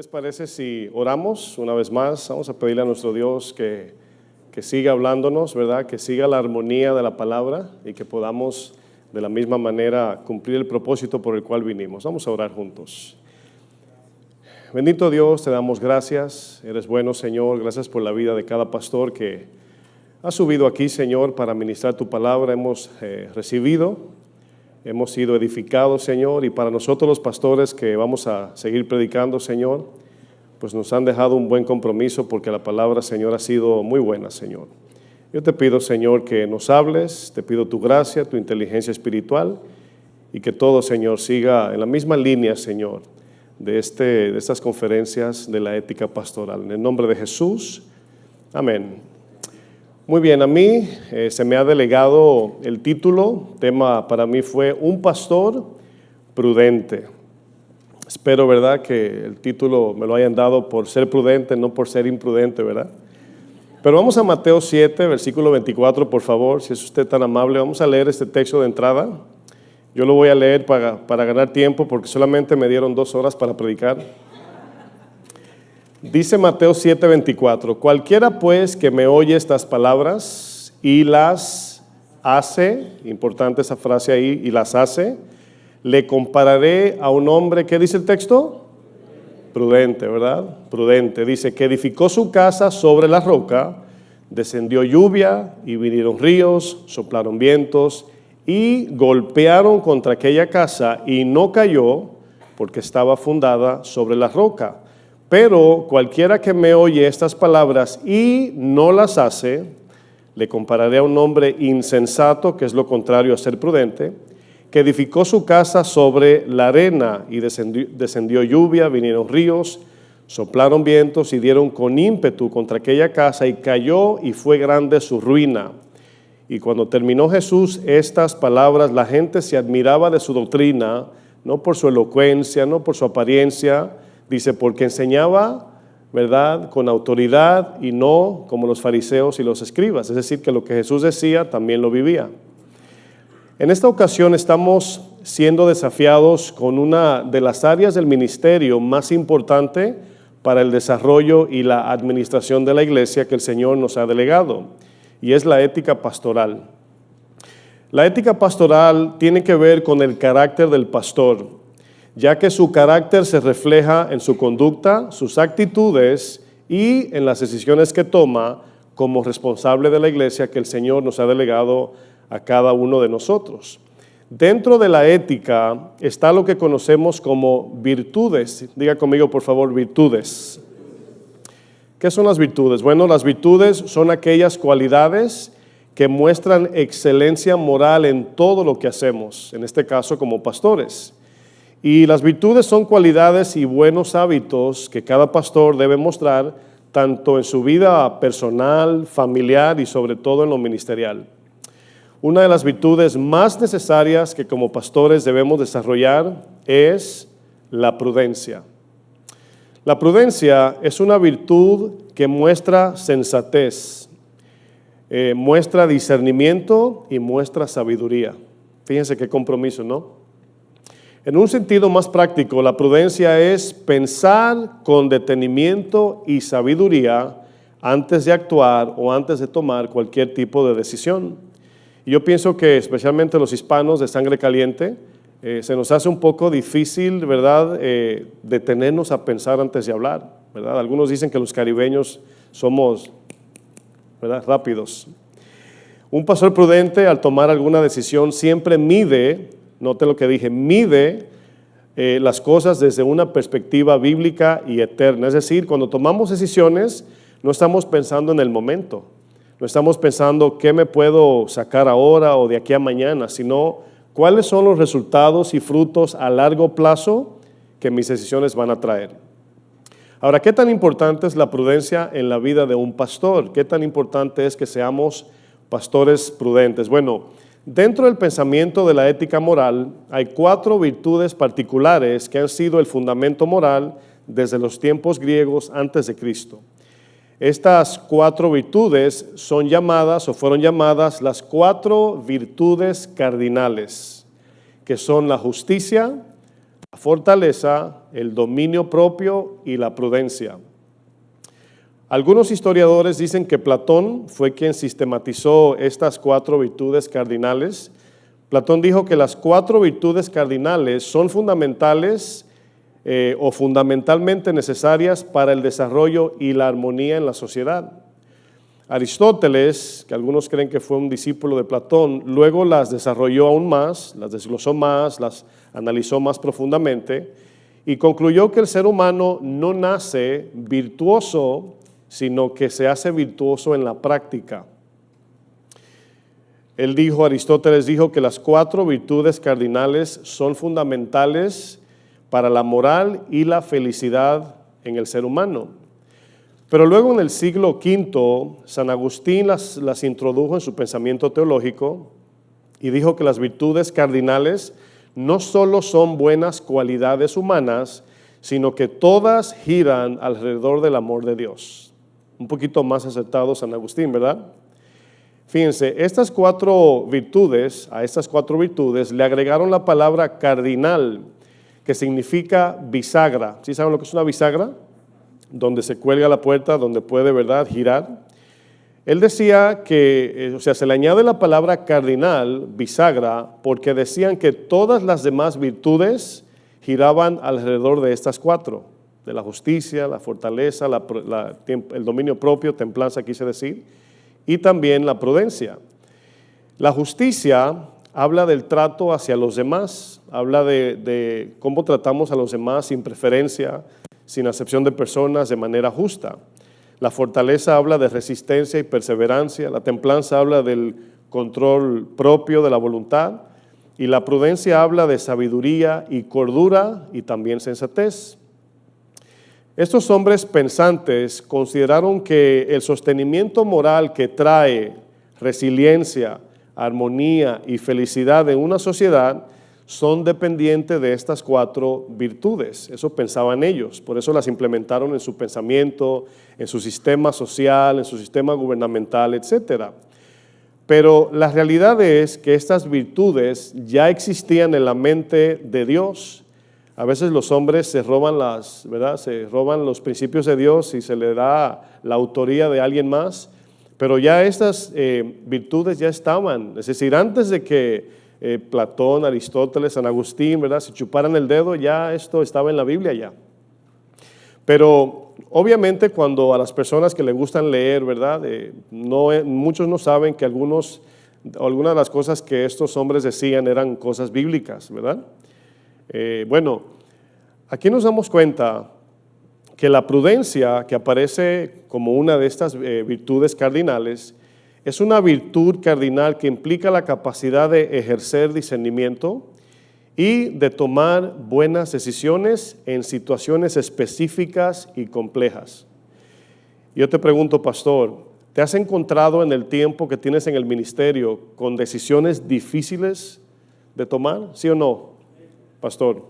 les parece si oramos una vez más? Vamos a pedirle a nuestro Dios que siga hablándonos, ¿verdad? Que siga la armonía de la palabra y que podamos de la misma manera cumplir el propósito por el cual vinimos. Vamos a orar juntos. Bendito Dios, te damos gracias. Eres bueno, Señor. Gracias por la vida de cada pastor que ha subido aquí, Señor, para ministrar tu palabra. Hemos recibido, hemos sido edificados, Señor, y para nosotros los pastores que vamos a seguir predicando, Señor, pues nos han dejado un buen compromiso porque la palabra, Señor, ha sido muy buena, Señor. Yo te pido, Señor, que nos hables, te pido tu gracia, tu inteligencia espiritual y que todo, Señor, siga en la misma línea, Señor, de estas conferencias de la ética pastoral. En el nombre de Jesús, amén. Muy bien, a mí se me ha delegado el título, tema para mí fue Un pastor prudente. Espero, ¿verdad?, que el título me lo hayan dado por ser prudente, no por ser imprudente, ¿verdad? Pero vamos a Mateo 7, versículo 24, por favor, si es usted tan amable. Vamos a leer este texto de entrada. Yo lo voy a leer para ganar tiempo porque solamente me dieron 2 horas para predicar. Dice Mateo 7, 24, cualquiera pues que me oye estas palabras y las hace, importante esa frase ahí, y las hace, le compararé a un hombre, ¿qué dice el texto? Prudente, ¿verdad? Prudente. Dice que edificó su casa sobre la roca, descendió lluvia y vinieron ríos, soplaron vientos y golpearon contra aquella casa y no cayó porque estaba fundada sobre la roca. Pero cualquiera que me oye estas palabras y no las hace, le compararé a un hombre insensato, que es lo contrario a ser prudente, que edificó su casa sobre la arena y descendió lluvia, vinieron ríos, soplaron vientos y dieron con ímpetu contra aquella casa y cayó y fue grande su ruina. Y cuando terminó Jesús estas palabras, la gente se admiraba de su doctrina, no por su elocuencia, no por su apariencia, dice, porque enseñaba, ¿verdad?, con autoridad y no como los fariseos y los escribas. Es decir, que lo que Jesús decía también lo vivía. En esta ocasión estamos siendo desafiados con una de las áreas del ministerio más importante para el desarrollo y la administración de la iglesia que el Señor nos ha delegado, y es la ética pastoral. La ética pastoral tiene que ver con el carácter del pastor, ya que su carácter se refleja en su conducta, sus actitudes y en las decisiones que toma como responsable de la iglesia que el Señor nos ha delegado a cada uno de nosotros. Dentro de la ética está lo que conocemos como virtudes. Diga conmigo, por favor, virtudes. ¿Qué son las virtudes? Bueno, las virtudes son aquellas cualidades que muestran excelencia moral en todo lo que hacemos, en este caso como pastores. Y las virtudes son cualidades y buenos hábitos que cada pastor debe mostrar tanto en su vida personal, familiar y sobre todo en lo ministerial. Una de las virtudes más necesarias que como pastores debemos desarrollar es la prudencia. La prudencia es una virtud que muestra sensatez, muestra discernimiento y muestra sabiduría. Fíjense qué compromiso, ¿no? En un sentido más práctico, la prudencia es pensar con detenimiento y sabiduría antes de actuar o antes de tomar cualquier tipo de decisión. Y yo pienso que especialmente los hispanos de sangre caliente, se nos hace un poco difícil, ¿verdad?, detenernos a pensar antes de hablar, ¿verdad? Algunos dicen que los caribeños somos, ¿verdad?, rápidos. Un pastor prudente al tomar alguna decisión siempre mide, note lo que dije, mide las cosas desde una perspectiva bíblica y eterna. Es decir, cuando tomamos decisiones, no estamos pensando en el momento, no estamos pensando qué me puedo sacar ahora o de aquí a mañana, sino cuáles son los resultados y frutos a largo plazo que mis decisiones van a traer. Ahora, ¿qué tan importante es la prudencia en la vida de un pastor? ¿Qué tan importante es que seamos pastores prudentes? Bueno, dentro del pensamiento de la ética moral hay 4 virtudes particulares que han sido el fundamento moral desde los tiempos griegos antes de Cristo. Estas 4 virtudes son llamadas o fueron llamadas las 4 virtudes cardinales, que son la justicia, fortaleza, el dominio propio y la prudencia. Algunos historiadores dicen que Platón fue quien sistematizó estas 4 virtudes cardinales. Platón dijo que las 4 virtudes cardinales son fundamentales o fundamentalmente necesarias para el desarrollo y la armonía en la sociedad. Aristóteles, que algunos creen que fue un discípulo de Platón, luego las desarrolló aún más, las desglosó más, las analizó más profundamente y concluyó que el ser humano no nace virtuoso, sino que se hace virtuoso en la práctica. Aristóteles dijo que las 4 virtudes cardinales son fundamentales para la moral y la felicidad en el ser humano. Pero luego en el siglo V, San Agustín las introdujo en su pensamiento teológico y dijo que las virtudes cardinales no solo son buenas cualidades humanas, sino que todas giran alrededor del amor de Dios. Un poquito más acertado San Agustín, ¿verdad? Fíjense, a estas 4 virtudes le agregaron la palabra cardinal, que significa bisagra. ¿Sí saben lo que es una bisagra? Donde se cuelga la puerta, donde puede, ¿verdad?, girar. Él decía que, se le añade la palabra cardinal, bisagra, porque decían que todas las demás virtudes giraban alrededor de estas 4, de la justicia, la fortaleza, el dominio propio, templanza quise decir, y también la prudencia. La justicia habla del trato hacia los demás, habla de cómo tratamos a los demás sin preferencia, sin acepción de personas, de manera justa. La fortaleza habla de resistencia y perseverancia, la templanza habla del control propio de la voluntad y la prudencia habla de sabiduría y cordura y también sensatez. Estos hombres pensantes consideraron que el sostenimiento moral que trae resiliencia, armonía y felicidad en una sociedad son dependientes de estas 4 virtudes. Eso pensaban ellos, por eso las implementaron en su pensamiento, en su sistema social, en su sistema gubernamental, etc. Pero la realidad es que estas virtudes ya existían en la mente de Dios. A veces los hombres se roban se roban los principios de Dios y se le da la autoría de alguien más, pero ya estas virtudes ya estaban, es decir, antes de que Platón, Aristóteles, San Agustín, ¿verdad?, se chuparan el dedo, ya esto estaba en la Biblia ya. Pero obviamente cuando a las personas que les gustan leer, ¿verdad?, muchos no saben que algunas de las cosas que estos hombres decían eran cosas bíblicas, ¿verdad? Bueno, aquí nos damos cuenta que la prudencia, que aparece como una de estas virtudes cardinales, es una virtud cardinal que implica la capacidad de ejercer discernimiento y de tomar buenas decisiones en situaciones específicas y complejas. Yo te pregunto, pastor, ¿te has encontrado en el tiempo que tienes en el ministerio con decisiones difíciles de tomar? ¿Sí o no, pastor?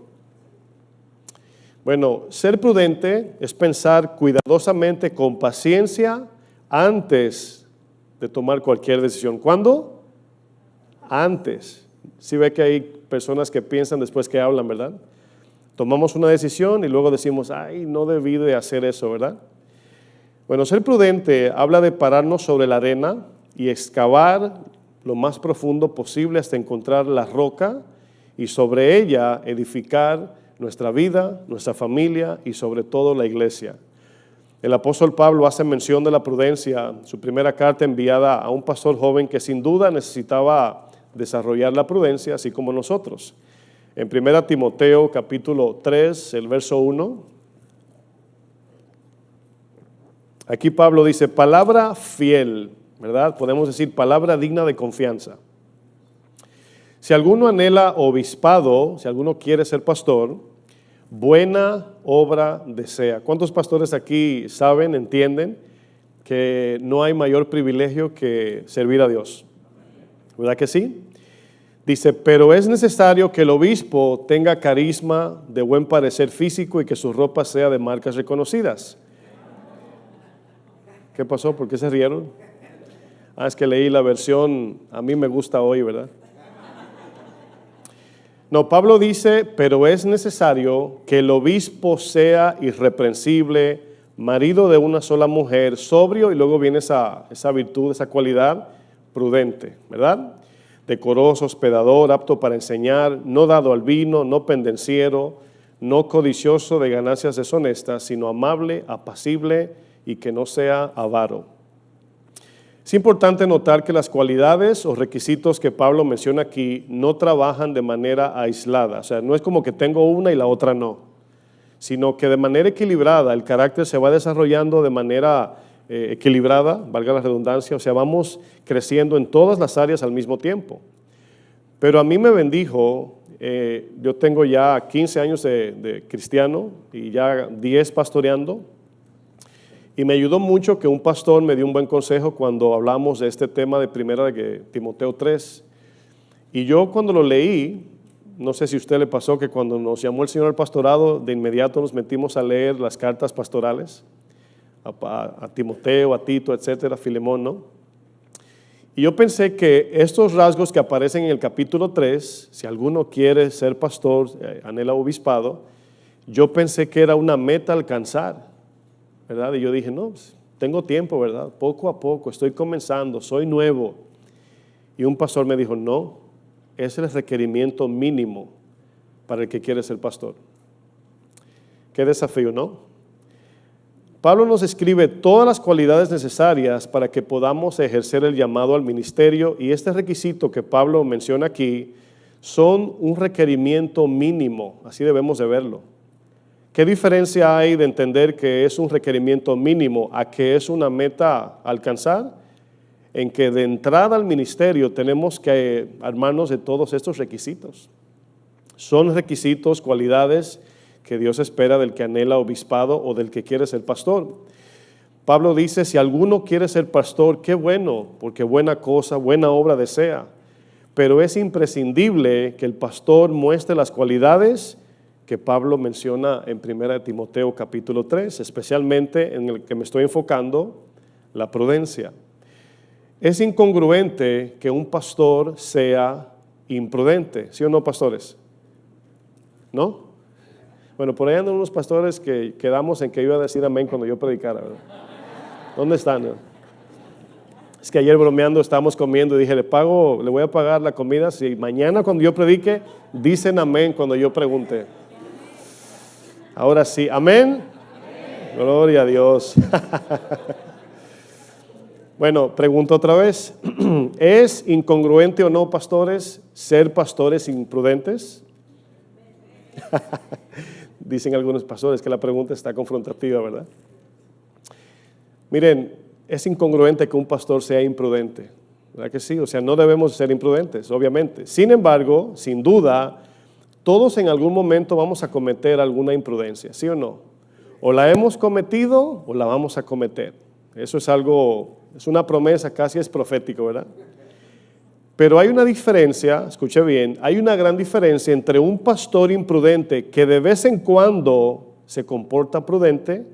Bueno, ser prudente es pensar cuidadosamente, con paciencia, antes de tomar cualquier decisión. ¿Cuándo? Antes. Si ve que hay personas que piensan después que hablan, ¿verdad? Tomamos una decisión y luego decimos, ay, no debí de hacer eso, ¿verdad? Bueno, ser prudente habla de pararnos sobre la arena y excavar lo más profundo posible hasta encontrar la roca y sobre ella edificar nuestra vida, nuestra familia y sobre todo la iglesia. El apóstol Pablo hace mención de la prudencia, su primera carta enviada a un pastor joven que sin duda necesitaba desarrollar la prudencia, así como nosotros. En 1 Timoteo capítulo 3, el verso 1, aquí Pablo dice, palabra fiel, ¿verdad? Podemos decir palabra digna de confianza. Si alguno anhela obispado, si alguno quiere ser pastor, buena obra desea. ¿Cuántos pastores aquí saben, entienden que no hay mayor privilegio que servir a Dios? ¿Verdad que sí? Dice, pero es necesario que el obispo tenga carisma, de buen parecer físico y que su ropa sea de marcas reconocidas. ¿Qué pasó? ¿Por qué se rieron? Es que leí la versión, a mí me gusta hoy, ¿verdad? No, Pablo dice, pero es necesario que el obispo sea irreprensible, marido de una sola mujer, sobrio, y luego viene esa virtud, esa cualidad, prudente, ¿verdad? Decoroso, hospedador, apto para enseñar, no dado al vino, no pendenciero, no codicioso de ganancias deshonestas, sino amable, apacible y que no sea avaro. Es importante notar que las cualidades o requisitos que Pablo menciona aquí no trabajan de manera aislada. O sea, no es como que tengo una y la otra no, sino que de manera equilibrada el carácter se va desarrollando de manera equilibrada, valga la redundancia, o sea, vamos creciendo en todas las áreas al mismo tiempo. Pero a mí me bendijo, yo tengo ya 15 años de cristiano y ya 10 pastoreando, y me ayudó mucho que un pastor me dio un buen consejo cuando hablamos de este tema de primera de Timoteo 3. Y yo cuando lo leí, no sé si a usted le pasó que cuando nos llamó el Señor al pastorado, de inmediato nos metimos a leer las cartas pastorales, a Timoteo, a Tito, etcétera, Filemón, ¿no? Y yo pensé que estos rasgos que aparecen en el capítulo 3, si alguno quiere ser pastor, anhela obispado, yo pensé que era una meta a alcanzar, ¿verdad? Y yo dije, no, pues, tengo tiempo, ¿verdad? Poco a poco, estoy comenzando, soy nuevo. Y un pastor me dijo, no, ese es el requerimiento mínimo para el que quiere ser pastor. Qué desafío, ¿no? Pablo nos escribe todas las cualidades necesarias para que podamos ejercer el llamado al ministerio, y este requisito que Pablo menciona aquí son un requerimiento mínimo, así debemos de verlo. ¿Qué diferencia hay de entender que es un requerimiento mínimo a que es una meta a alcanzar? En que de entrada al ministerio tenemos que armarnos de todos estos requisitos. Son requisitos, cualidades que Dios espera del que anhela obispado o del que quiere ser pastor. Pablo dice, si alguno quiere ser pastor, qué bueno, porque buena cosa, buena obra desea. Pero es imprescindible que el pastor muestre las cualidades que Pablo menciona en 1 Timoteo capítulo 3, especialmente en el que me estoy enfocando, la prudencia. Es incongruente que un pastor sea imprudente, ¿sí o no, pastores? ¿No? Bueno, por ahí andan unos pastores que quedamos en que iba a decir amén cuando yo predicara, ¿verdad? ¿Dónde están? Es que ayer bromeando estábamos comiendo y dije, le voy a pagar la comida si mañana cuando yo predique dicen amén cuando yo pregunte. Ahora sí, amén. Gloria a Dios. Bueno, pregunto otra vez. ¿Es incongruente o no, pastores, ser pastores imprudentes? Dicen algunos pastores que la pregunta está confrontativa, ¿verdad? Miren, es incongruente que un pastor sea imprudente, ¿verdad que sí? O sea, no debemos ser imprudentes, obviamente. Sin embargo, sin duda, todos en algún momento vamos a cometer alguna imprudencia, ¿sí o no? O la hemos cometido o la vamos a cometer. Eso es algo, es una promesa, casi es profético, ¿verdad? Pero hay una diferencia, escuche bien, hay una gran diferencia entre un pastor imprudente que de vez en cuando se comporta prudente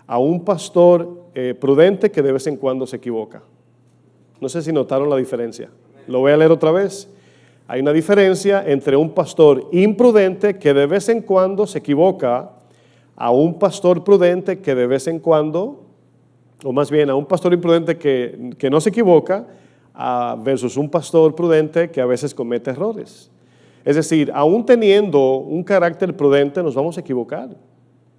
a un pastor prudente que de vez en cuando se equivoca. No sé si notaron la diferencia. Lo voy a leer otra vez. Hay una diferencia entre un pastor imprudente que de vez en cuando se equivoca a un pastor prudente que de vez en cuando, o más bien a un pastor imprudente que no se equivoca, versus un pastor prudente que a veces comete errores. Es decir, aún teniendo un carácter prudente nos vamos a equivocar,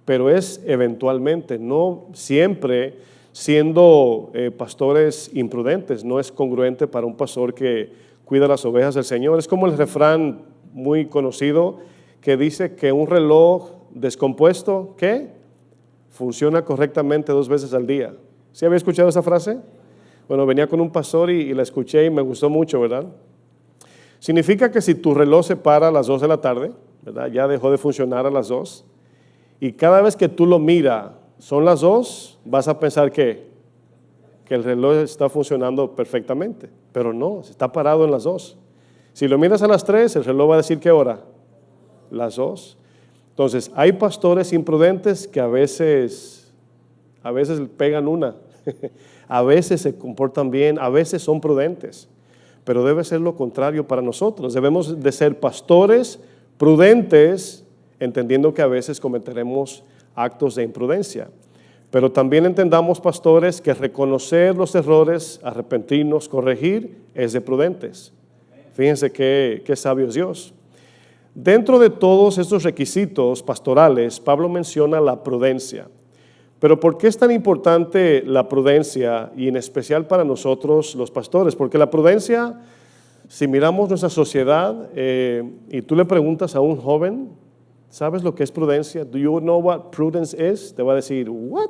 pero es eventualmente, no siempre siendo pastores imprudentes. No es congruente para un pastor que cuida las ovejas del Señor. Es como el refrán muy conocido que dice que un reloj descompuesto, ¿qué? Funciona correctamente 2 veces al día. ¿Sí había escuchado esa frase? Bueno, venía con un pastor y la escuché y me gustó mucho, ¿verdad? Significa que si tu reloj se para a las 2 de la tarde, ¿verdad? Ya dejó de funcionar a las 2, y cada vez que tú lo miras, son las 2, vas a pensar que el reloj está funcionando perfectamente, pero no, está parado en las 2. Si lo miras a las 3, el reloj va a decir ¿qué hora? Las 2. Entonces, hay pastores imprudentes que a veces pegan una. A veces se comportan bien, a veces son prudentes. pero debe ser lo contrario para nosotros. Debemos de ser pastores prudentes, entendiendo que a veces cometeremos actos de imprudencia. Pero también entendamos, pastores, que reconocer los errores, arrepentirnos, corregir, es de prudentes. Fíjense qué sabio es Dios. Dentro de todos estos requisitos pastorales, Pablo menciona la prudencia. Pero ¿por qué es tan importante la prudencia y en especial para nosotros los pastores? Porque la prudencia, si miramos nuestra sociedad y tú le preguntas a un joven, ¿sabes lo que es prudencia? Do you know what prudence is? Te va a decir, what?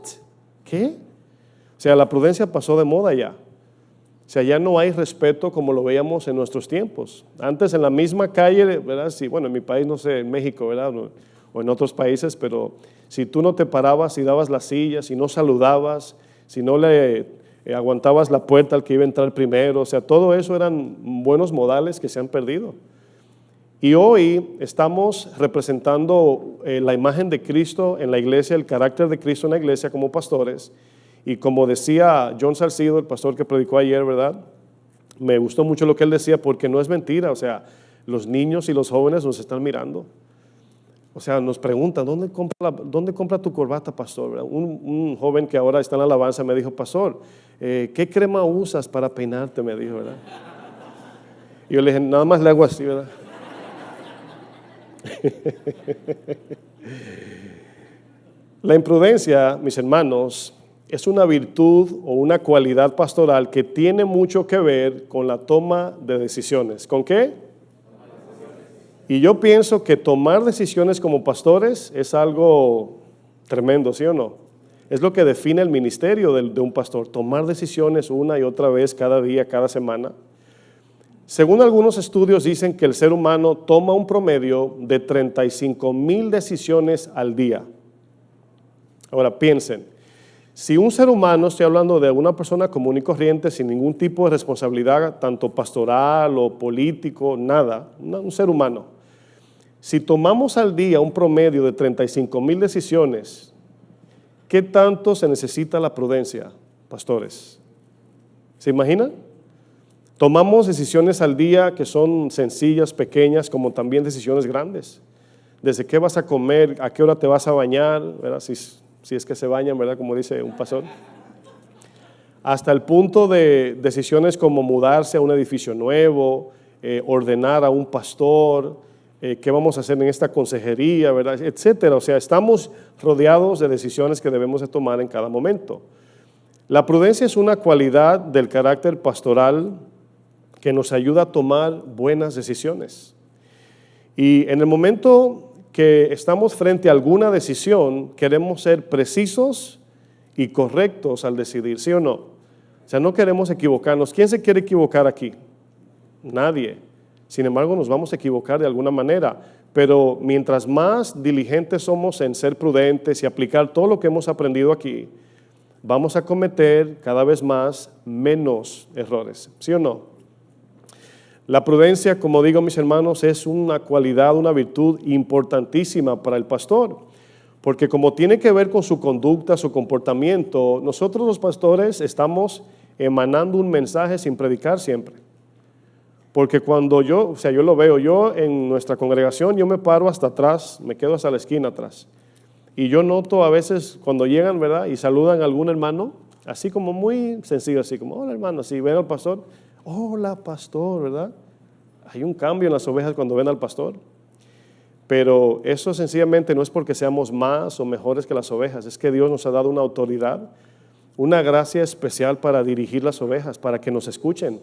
¿Qué? O sea, la prudencia pasó de moda ya. O sea, ya no hay respeto como lo veíamos en nuestros tiempos. Antes en la misma calle, ¿verdad? Sí, bueno, en mi país, no sé, en México, ¿verdad? O en otros países, pero si tú no te parabas y dabas la silla, si no saludabas, si no le aguantabas la puerta al que iba a entrar primero, o sea, todo eso eran buenos modales que se han perdido. Y hoy estamos representando la imagen de Cristo en la iglesia, el carácter de Cristo en la iglesia como pastores. Y como decía John Salcido, el pastor que predicó ayer, ¿verdad? Me gustó mucho lo que él decía porque no es mentira, o sea, los niños y los jóvenes nos están mirando. O sea, nos preguntan, ¿dónde compra tu corbata, pastor? Un joven que ahora está en la alabanza me dijo, pastor, ¿qué crema usas para peinarte? Me dijo, ¿verdad? Y yo le dije, nada más le hago así, ¿verdad? La imprudencia, mis hermanos, es una virtud o una cualidad pastoral que tiene mucho que ver con la toma de decisiones. ¿Con qué? Y yo pienso que tomar decisiones como pastores es algo tremendo, ¿sí o no? Es lo que define el ministerio de un pastor, tomar decisiones una y otra vez, cada día, cada semana. Según algunos estudios dicen que el ser humano toma un promedio de 35,000 decisiones al día. Ahora piensen, si un ser humano, estoy hablando de una persona común y corriente, sin ningún tipo de responsabilidad, tanto pastoral o político, nada, un ser humano, si tomamos al día un promedio de 35,000 decisiones, ¿qué tanto se necesita la prudencia, pastores? ¿Se imaginan? Tomamos decisiones al día que son sencillas, pequeñas, como también decisiones grandes. Desde qué vas a comer, a qué hora te vas a bañar, ¿verdad? Si es que se bañan, ¿verdad? Como dice un pastor. Hasta el punto de decisiones como mudarse a un edificio nuevo, ordenar a un pastor, qué vamos a hacer en esta consejería, ¿verdad? Etcétera. O sea, estamos rodeados de decisiones que debemos de tomar en cada momento. La prudencia es una cualidad del carácter pastoral que nos ayuda a tomar buenas decisiones. Y en el momento que estamos frente a alguna decisión, queremos ser precisos y correctos al decidir, ¿sí o no? O sea, no queremos equivocarnos. ¿Quién se quiere equivocar aquí? Nadie. Sin embargo, nos vamos a equivocar de alguna manera. Pero mientras más diligentes somos en ser prudentes y aplicar todo lo que hemos aprendido aquí, vamos a cometer cada vez menos errores, ¿sí o no? La prudencia, como digo mis hermanos, es una cualidad, una virtud importantísima para el pastor, porque como tiene que ver con su conducta, su comportamiento, nosotros los pastores estamos emanando un mensaje sin predicar siempre. Porque cuando yo lo veo, yo en nuestra congregación, yo me paro hasta atrás, me quedo hasta la esquina atrás. Y yo noto a veces cuando llegan, ¿verdad? Y saludan a algún hermano, así como muy sencillo, así como, hola hermano, así ven al pastor, hola pastor, ¿verdad? Hay un cambio en las ovejas cuando ven al pastor. Pero eso sencillamente no es porque seamos más o mejores que las ovejas, es que Dios nos ha dado una autoridad, una gracia especial para dirigir las ovejas, para que nos escuchen.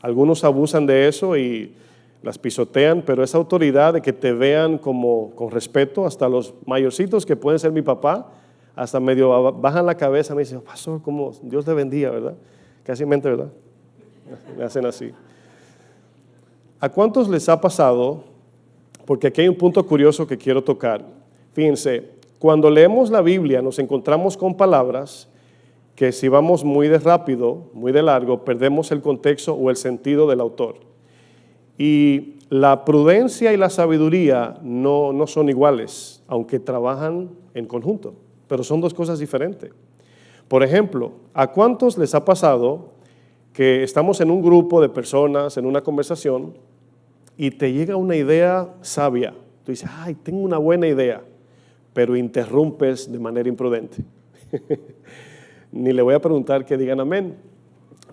Algunos abusan de eso y las pisotean, pero esa autoridad de que te vean como con respeto, hasta los mayorcitos que pueden ser mi papá, hasta medio bajan la cabeza, me dicen, pastor, como Dios le bendiga, ¿verdad? Casi mente, ¿verdad? Me hacen así. ¿A cuántos les ha pasado? Porque aquí hay un punto curioso que quiero tocar. Fíjense, cuando leemos la Biblia nos encontramos con palabras que si vamos muy de rápido, muy de largo, perdemos el contexto o el sentido del autor. Y la prudencia y la sabiduría no son iguales, aunque trabajan en conjunto, pero son dos cosas diferentes. Por ejemplo, ¿a cuántos les ha pasado que estamos en un grupo de personas, en una conversación, y te llega una idea sabia. Tú dices, ay, tengo una buena idea, pero interrumpes de manera imprudente. Ni le voy a preguntar que digan amén.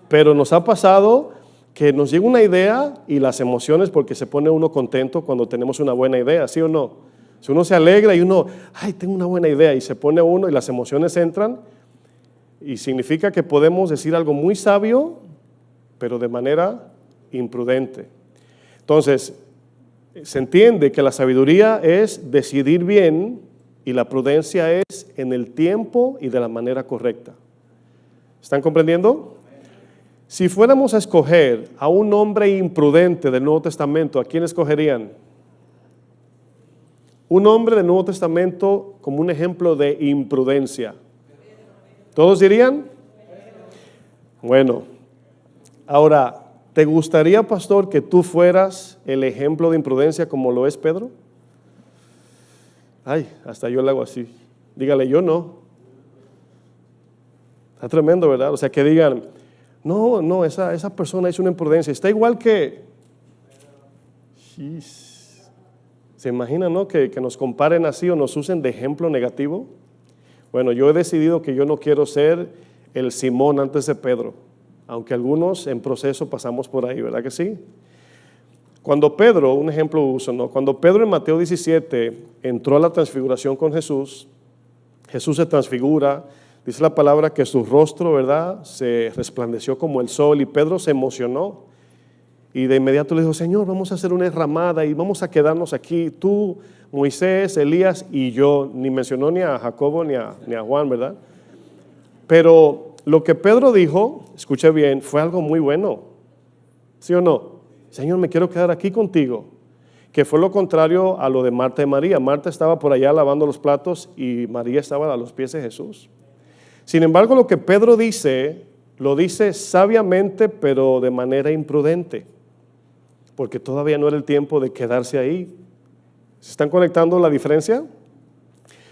Pero nos ha pasado que nos llega una idea y las emociones, porque se pone uno contento cuando tenemos una buena idea, ¿sí o no? Si uno se alegra y uno, ay, tengo una buena idea, y se pone uno y las emociones entran, y significa que podemos decir algo muy sabio, pero de manera imprudente. Entonces, se entiende que la sabiduría es decidir bien y la prudencia es en el tiempo y de la manera correcta. ¿Están comprendiendo? Si fuéramos a escoger a un hombre imprudente del Nuevo Testamento, ¿a quién escogerían? Un hombre del Nuevo Testamento como un ejemplo de imprudencia. ¿Todos dirían? Bueno, ahora, ¿te gustaría, pastor, que tú fueras el ejemplo de imprudencia como lo es Pedro? Ay, hasta yo le hago así. Dígale, yo no. Está tremendo, ¿verdad? O sea, que digan, no, esa persona es una imprudencia. Está igual que... ¿Se imaginan, no? Que nos comparen así o nos usen de ejemplo negativo. Bueno, yo he decidido que yo no quiero ser el Simón antes de Pedro, aunque algunos en proceso pasamos por ahí, ¿verdad que sí? Cuando Pedro, un ejemplo uso, ¿no? Cuando Pedro en Mateo 17 entró a la transfiguración con Jesús, Jesús se transfigura, dice la palabra que su rostro, ¿verdad?, se resplandeció como el sol y Pedro se emocionó y de inmediato le dijo, Señor, vamos a hacer una derramada y vamos a quedarnos aquí, tú, Moisés, Elías y yo. Ni mencionó ni a Jacobo ni a Juan, ¿verdad? Pero lo que Pedro dijo, escuche bien, fue algo muy bueno, ¿sí o no? Señor, me quiero quedar aquí contigo, que fue lo contrario a lo de Marta y María. Marta estaba por allá lavando los platos y María estaba a los pies de Jesús. Sin embargo, lo que Pedro dice, lo dice sabiamente, pero de manera imprudente, porque todavía no era el tiempo de quedarse ahí. ¿Se están conectando la diferencia?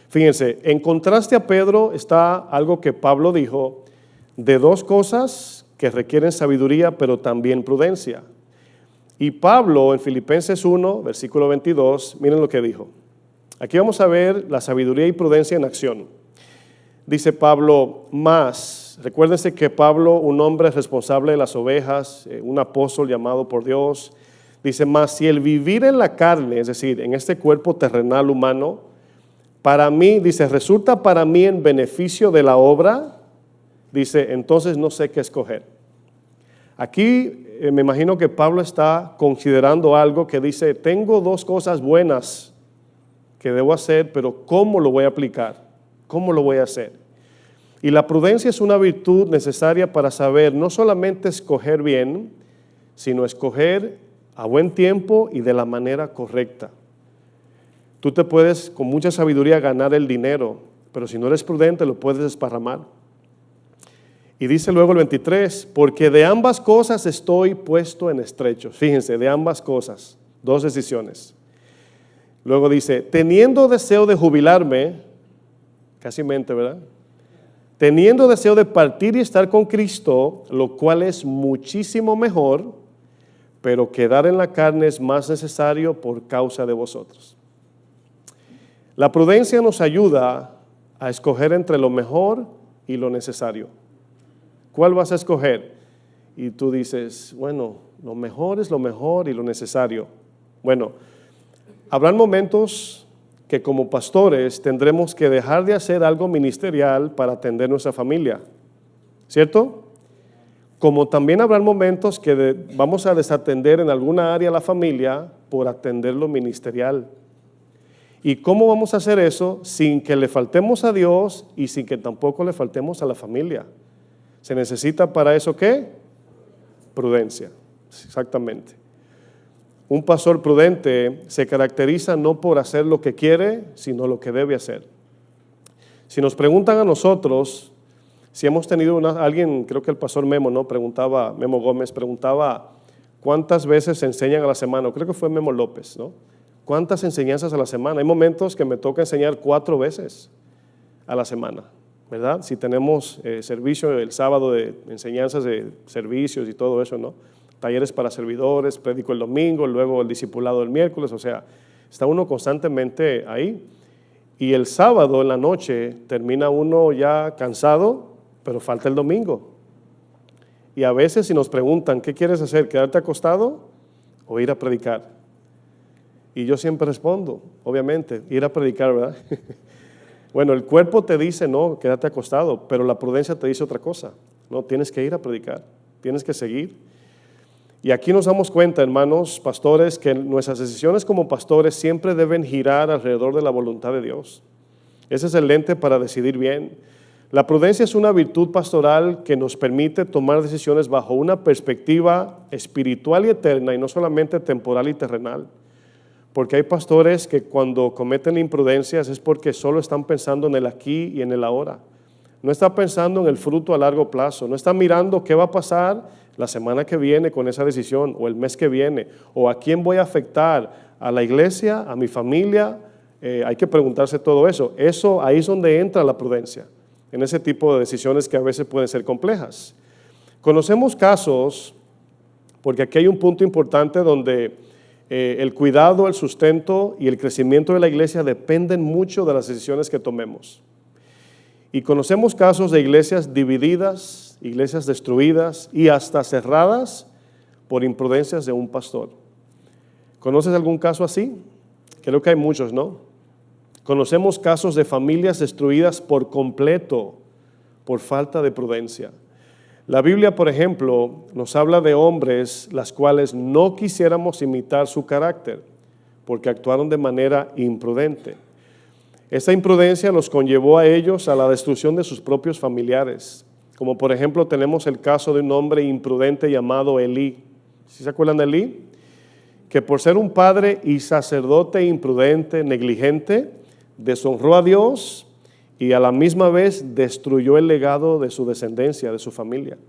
Fíjense, en contraste a Pedro está algo que Pablo dijo de dos cosas que requieren sabiduría, pero también prudencia. Y Pablo en Filipenses 1, versículo 22, miren lo que dijo. Aquí vamos a ver la sabiduría y prudencia en acción. Dice Pablo, más, recuérdense que Pablo, un hombre responsable de las ovejas, un apóstol llamado por Dios, dice más, si el vivir en la carne, es decir, en este cuerpo terrenal humano, para mí, dice, resulta para mí en beneficio de la obra, dice, entonces no sé qué escoger. Aquí me imagino que Pablo está considerando algo que dice, tengo dos cosas buenas que debo hacer, pero ¿cómo lo voy a aplicar? ¿Cómo lo voy a hacer? Y la prudencia es una virtud necesaria para saber no solamente escoger bien, sino escoger a buen tiempo y de la manera correcta. Tú te puedes con mucha sabiduría ganar el dinero, pero si no eres prudente lo puedes desparramar. Y dice luego el 23, porque de ambas cosas estoy puesto en estrechos. Fíjense, de ambas cosas, dos decisiones. Luego dice, teniendo deseo de jubilarme, casi mente, ¿verdad? Teniendo deseo de partir y estar con Cristo, lo cual es muchísimo mejor, pero quedar en la carne es más necesario por causa de vosotros. La prudencia nos ayuda a escoger entre lo mejor y lo necesario. ¿Cuál vas a escoger? Y tú dices, bueno, lo mejor es lo mejor y lo necesario. Bueno, habrán momentos que como pastores tendremos que dejar de hacer algo ministerial para atender nuestra familia, ¿cierto? Como también habrán momentos que vamos a desatender en alguna área a la familia por atender lo ministerial. ¿Y cómo vamos a hacer eso sin que le faltemos a Dios y sin que tampoco le faltemos a la familia? ¿Se necesita para eso qué? Prudencia, exactamente. Un pastor prudente se caracteriza no por hacer lo que quiere, sino lo que debe hacer. Si nos preguntan a nosotros, si hemos tenido alguien, creo que el pastor Memo, ¿no? Memo Gómez preguntaba, ¿cuántas veces se enseñan a la semana? Creo que fue Memo López, ¿no? ¿Cuántas enseñanzas a la semana? Hay momentos que me toca enseñar 4 veces a la semana. ¿verdad? Si tenemos servicio el sábado de enseñanzas de servicios y todo eso, ¿no? Talleres para servidores, prédico el domingo, luego el discipulado el miércoles, o sea, está uno constantemente ahí. Y el sábado en la noche termina uno ya cansado, pero falta el domingo. Y a veces si nos preguntan, ¿qué quieres hacer? ¿Quedarte acostado o ir a predicar? Y yo siempre respondo, obviamente, ir a predicar, ¿verdad? Bueno, el cuerpo te dice, no, quédate acostado, pero la prudencia te dice otra cosa. No, tienes que ir a predicar, tienes que seguir. Y aquí nos damos cuenta, hermanos, pastores, que nuestras decisiones como pastores siempre deben girar alrededor de la voluntad de Dios. Ese es el lente para decidir bien. La prudencia es una virtud pastoral que nos permite tomar decisiones bajo una perspectiva espiritual y eterna y no solamente temporal y terrenal. Porque hay pastores que cuando cometen imprudencias es porque solo están pensando en el aquí y en el ahora. No está pensando en el fruto a largo plazo, no está mirando qué va a pasar la semana que viene con esa decisión o el mes que viene o a quién voy a afectar, a la iglesia, a mi familia. Hay que preguntarse todo eso. Ahí es donde entra la prudencia, en ese tipo de decisiones que a veces pueden ser complejas. Conocemos casos, porque aquí hay un punto importante donde el cuidado, el sustento y el crecimiento de la iglesia dependen mucho de las decisiones que tomemos. Y conocemos casos de iglesias divididas, iglesias destruidas y hasta cerradas por imprudencias de un pastor. ¿Conoces algún caso así? Creo que hay muchos, ¿no? Conocemos casos de familias destruidas por completo por falta de prudencia. La Biblia, por ejemplo, nos habla de hombres las cuales no quisiéramos imitar su carácter porque actuaron de manera imprudente. Esta imprudencia los conllevó a ellos a la destrucción de sus propios familiares. Como por ejemplo tenemos el caso de un hombre imprudente llamado Elí. ¿Sí se acuerdan de Elí? Que por ser un padre y sacerdote imprudente, negligente, deshonró a Dios y a la misma vez destruyó el legado de su descendencia, de su familia.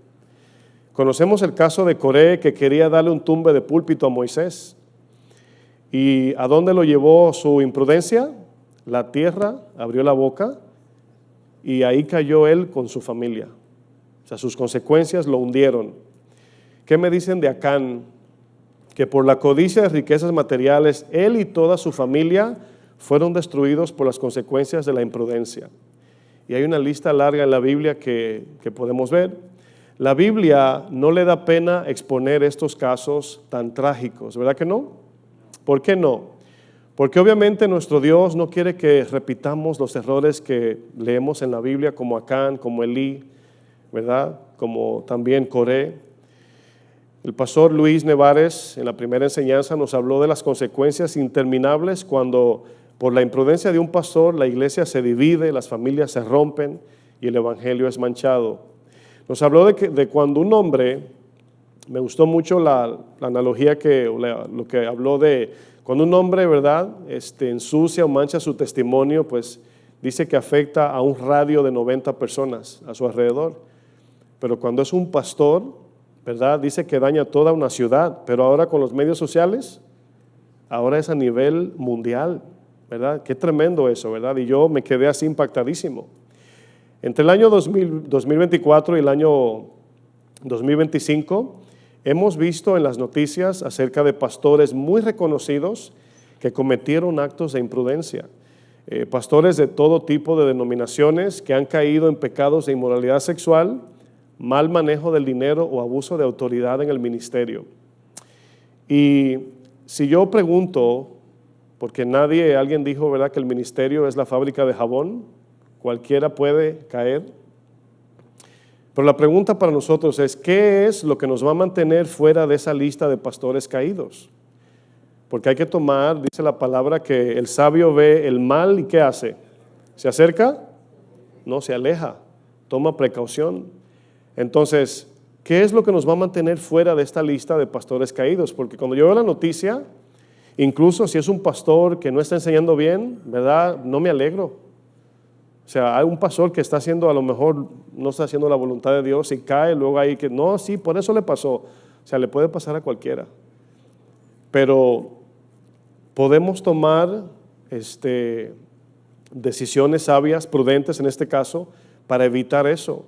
Conocemos el caso de Coré, que quería darle un tumbe de púlpito a Moisés. ¿Y a dónde lo llevó su imprudencia? La tierra abrió la boca y ahí cayó él con su familia. O sea, sus consecuencias lo hundieron. ¿Qué me dicen de Acán? Que por la codicia de riquezas materiales, él y toda su familia fueron destruidos por las consecuencias de la imprudencia. Y hay una lista larga en la Biblia que podemos ver. La Biblia no le da pena exponer estos casos tan trágicos, ¿verdad que no? ¿Por qué no? Porque obviamente nuestro Dios no quiere que repitamos los errores que leemos en la Biblia, como Acán, como Elí, ¿verdad? Como también Coré. El pastor Luis Nevares en la primera enseñanza nos habló de las consecuencias interminables cuando por la imprudencia de un pastor la iglesia se divide, las familias se rompen y el evangelio es manchado. Nos habló de cuando un hombre, me gustó mucho la analogía lo que habló de cuando un hombre, ¿verdad?, ensucia o mancha su testimonio, pues dice que afecta a un radio de 90 personas a su alrededor. Pero cuando es un pastor, ¿verdad?, dice que daña toda una ciudad. Pero ahora con los medios sociales, ahora es a nivel mundial, ¿verdad? Qué tremendo eso, ¿verdad? Y yo me quedé así impactadísimo. Entre el año 2024 y el año 2025, hemos visto en las noticias acerca de pastores muy reconocidos que cometieron actos de imprudencia. Pastores de todo tipo de denominaciones que han caído en pecados de inmoralidad sexual, mal manejo del dinero o abuso de autoridad en el ministerio. Y si yo pregunto, porque alguien dijo, ¿verdad?, que el ministerio es la fábrica de jabón, cualquiera puede caer. Pero la pregunta para nosotros es, ¿qué es lo que nos va a mantener fuera de esa lista de pastores caídos? Porque hay que tomar, dice la palabra, que el sabio ve el mal y ¿qué hace? ¿Se acerca? No, se aleja, toma precaución. Entonces, ¿qué es lo que nos va a mantener fuera de esta lista de pastores caídos? Porque cuando yo veo la noticia, incluso si es un pastor que no está enseñando bien, ¿verdad?, no me alegro. O sea, hay un pastor que está haciendo, a lo mejor no está haciendo la voluntad de Dios y cae, luego ahí que no, sí, por eso le pasó. O sea, le puede pasar a cualquiera. Pero podemos tomar decisiones sabias, prudentes en este caso, para evitar eso.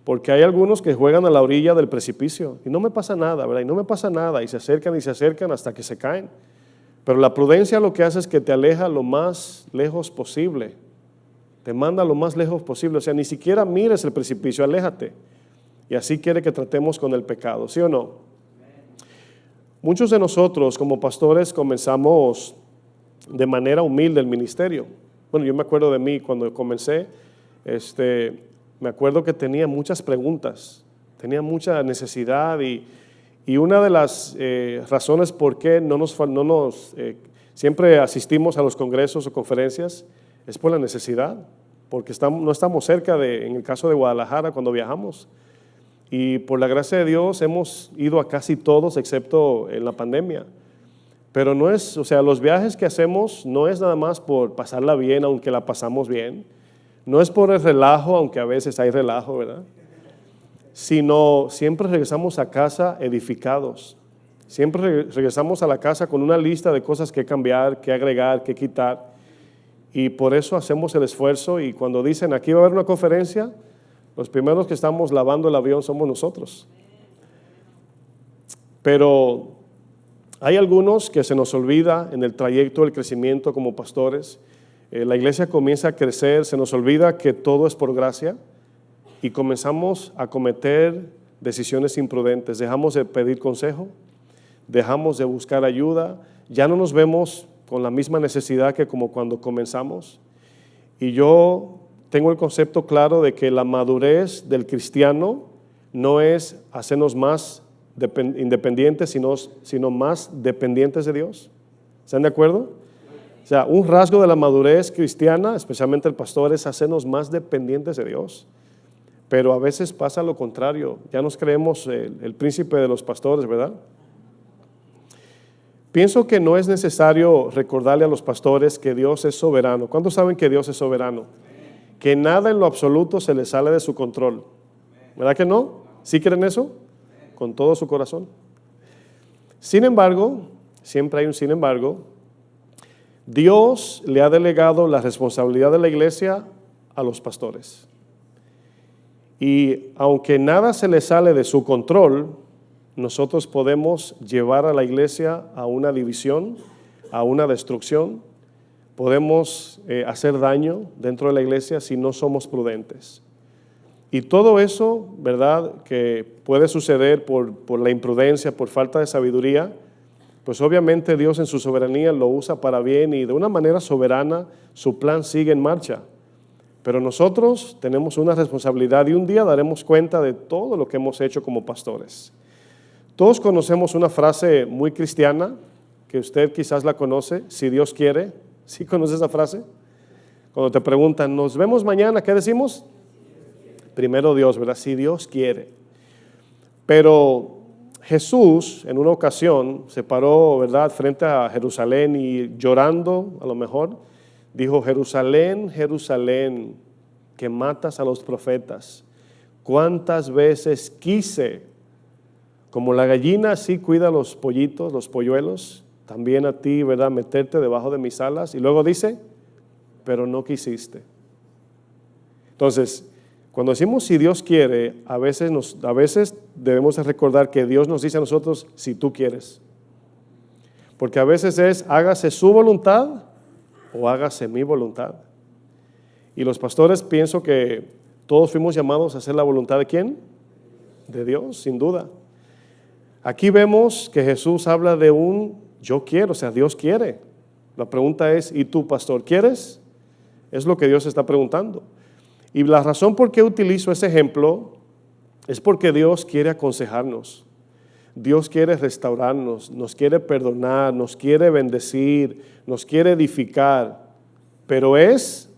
Porque hay algunos que juegan a la orilla del precipicio y no me pasa nada, ¿verdad? Y no me pasa nada y se acercan hasta que se caen. Pero la prudencia lo que hace es que te aleja lo más lejos posible. Te manda lo más lejos posible. O sea, ni siquiera mires el precipicio, aléjate. Y así quiere que tratemos con el pecado, ¿sí o no? Muchos de nosotros como pastores comenzamos de manera humilde el ministerio. Bueno, yo me acuerdo de mí cuando comencé, me acuerdo que tenía muchas preguntas, tenía mucha necesidad y una de las razones por qué siempre asistimos a los congresos o conferencias es por la necesidad, porque no estamos cerca en el caso de Guadalajara cuando viajamos. Y por la gracia de Dios hemos ido a casi todos excepto en la pandemia. Pero no es, o sea, los viajes que hacemos no es nada más por pasarla bien, aunque la pasamos bien. No es por el relajo, aunque a veces hay relajo, ¿verdad? Sino siempre regresamos a casa edificados. Siempre regresamos a la casa con una lista de cosas que cambiar, que agregar, que quitar. Y por eso hacemos el esfuerzo. Y cuando dicen aquí va a haber una conferencia, los primeros que estamos lavando el avión somos nosotros. Pero hay algunos que se nos olvida en el trayecto del crecimiento como pastores. La iglesia comienza a crecer, se nos olvida que todo es por gracia y comenzamos a cometer decisiones imprudentes. Dejamos de pedir consejo, dejamos de buscar ayuda, ya no nos vemos con la misma necesidad que como cuando comenzamos. Y yo tengo el concepto claro de que la madurez del cristiano no es hacernos más independientes, sino más dependientes de Dios. ¿Están de acuerdo? O sea, un rasgo de la madurez cristiana, especialmente el pastor, es hacernos más dependientes de Dios. Pero a veces pasa lo contrario. Ya nos creemos el príncipe de los pastores, ¿verdad? Pienso que no es necesario recordarle a los pastores que Dios es soberano. ¿Cuántos saben que Dios es soberano? Que nada en lo absoluto se le sale de su control. ¿Verdad que no? ¿Sí creen eso? Con todo su corazón. Sin embargo, siempre hay un sin embargo, Dios le ha delegado la responsabilidad de la iglesia a los pastores. Y aunque nada se le sale de su control, nosotros podemos llevar a la iglesia a una división, a una destrucción. Podemos hacer daño dentro de la iglesia si no somos prudentes. Y todo eso, ¿verdad?, que puede suceder por la imprudencia, por falta de sabiduría, pues obviamente Dios en su soberanía lo usa para bien y de una manera soberana su plan sigue en marcha. Pero nosotros tenemos una responsabilidad y un día daremos cuenta de todo lo que hemos hecho como pastores. Todos conocemos una frase muy cristiana, que usted quizás la conoce, si Dios quiere. ¿Sí conoce esa frase? Cuando te preguntan, ¿nos vemos mañana? ¿Qué decimos? Primero Dios, ¿verdad? Si Dios quiere. Pero Jesús en una ocasión se paró, ¿verdad?, frente a Jerusalén y llorando a lo mejor, dijo, Jerusalén, Jerusalén, que matas a los profetas. ¿Cuántas veces quise, como la gallina así cuida a los pollitos, los polluelos, también a ti, ¿verdad?, meterte debajo de mis alas? Y luego dice, pero no quisiste. Entonces, cuando decimos si Dios quiere, a veces debemos de recordar que Dios nos dice a nosotros, si tú quieres. Porque a veces es, hágase su voluntad o hágase mi voluntad. Y los pastores pienso que todos fuimos llamados a hacer la voluntad ¿de quién? De Dios, sin duda. Aquí vemos que Jesús habla de un yo quiero, o sea, Dios quiere. La pregunta es, ¿y tú, pastor, quieres? Es lo que Dios está preguntando. Y la razón por qué utilizo ese ejemplo es porque Dios quiere aconsejarnos. Dios quiere restaurarnos, nos quiere perdonar, nos quiere bendecir, nos quiere edificar. Pero es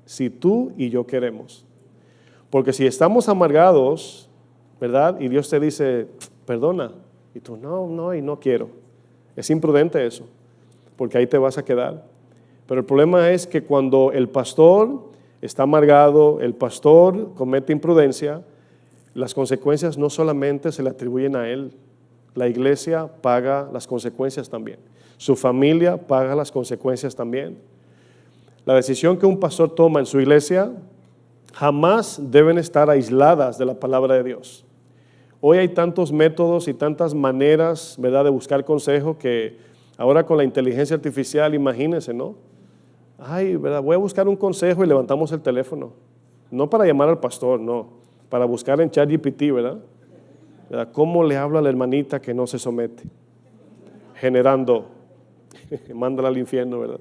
si tú y yo queremos. Porque si estamos amargados, ¿verdad? Y Dios te dice, perdona. Y tú, no, y no quiero. Es imprudente eso, porque ahí te vas a quedar. Pero el problema es que cuando el pastor está amargado, el pastor comete imprudencia, las consecuencias no solamente se le atribuyen a él, la iglesia paga las consecuencias también, su familia paga las consecuencias también. La decisión que un pastor toma en su iglesia jamás deben estar aisladas de la palabra de Dios. Hoy hay tantos métodos y tantas maneras, ¿verdad?, de buscar consejo que ahora con la inteligencia artificial, imagínense, ¿no? Ay, ¿verdad?, voy a buscar un consejo y levantamos el teléfono. No para llamar al pastor, no. Para buscar en ChatGPT, ¿verdad? ¿Cómo le habla a la hermanita que no se somete? Generando, mándala al infierno, ¿verdad?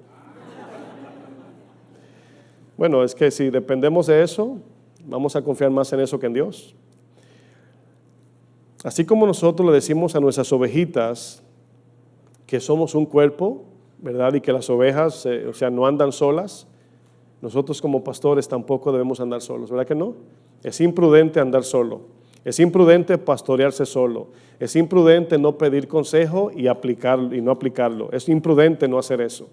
Bueno, es que si dependemos de eso, vamos a confiar más en eso que en Dios. Así como nosotros le decimos a nuestras ovejitas que somos un cuerpo, ¿verdad? Y que las ovejas, no andan solas, nosotros como pastores tampoco debemos andar solos, ¿verdad que no? Es imprudente andar solo, es imprudente pastorearse solo, es imprudente no pedir consejo y no aplicarlo, es imprudente no hacer eso.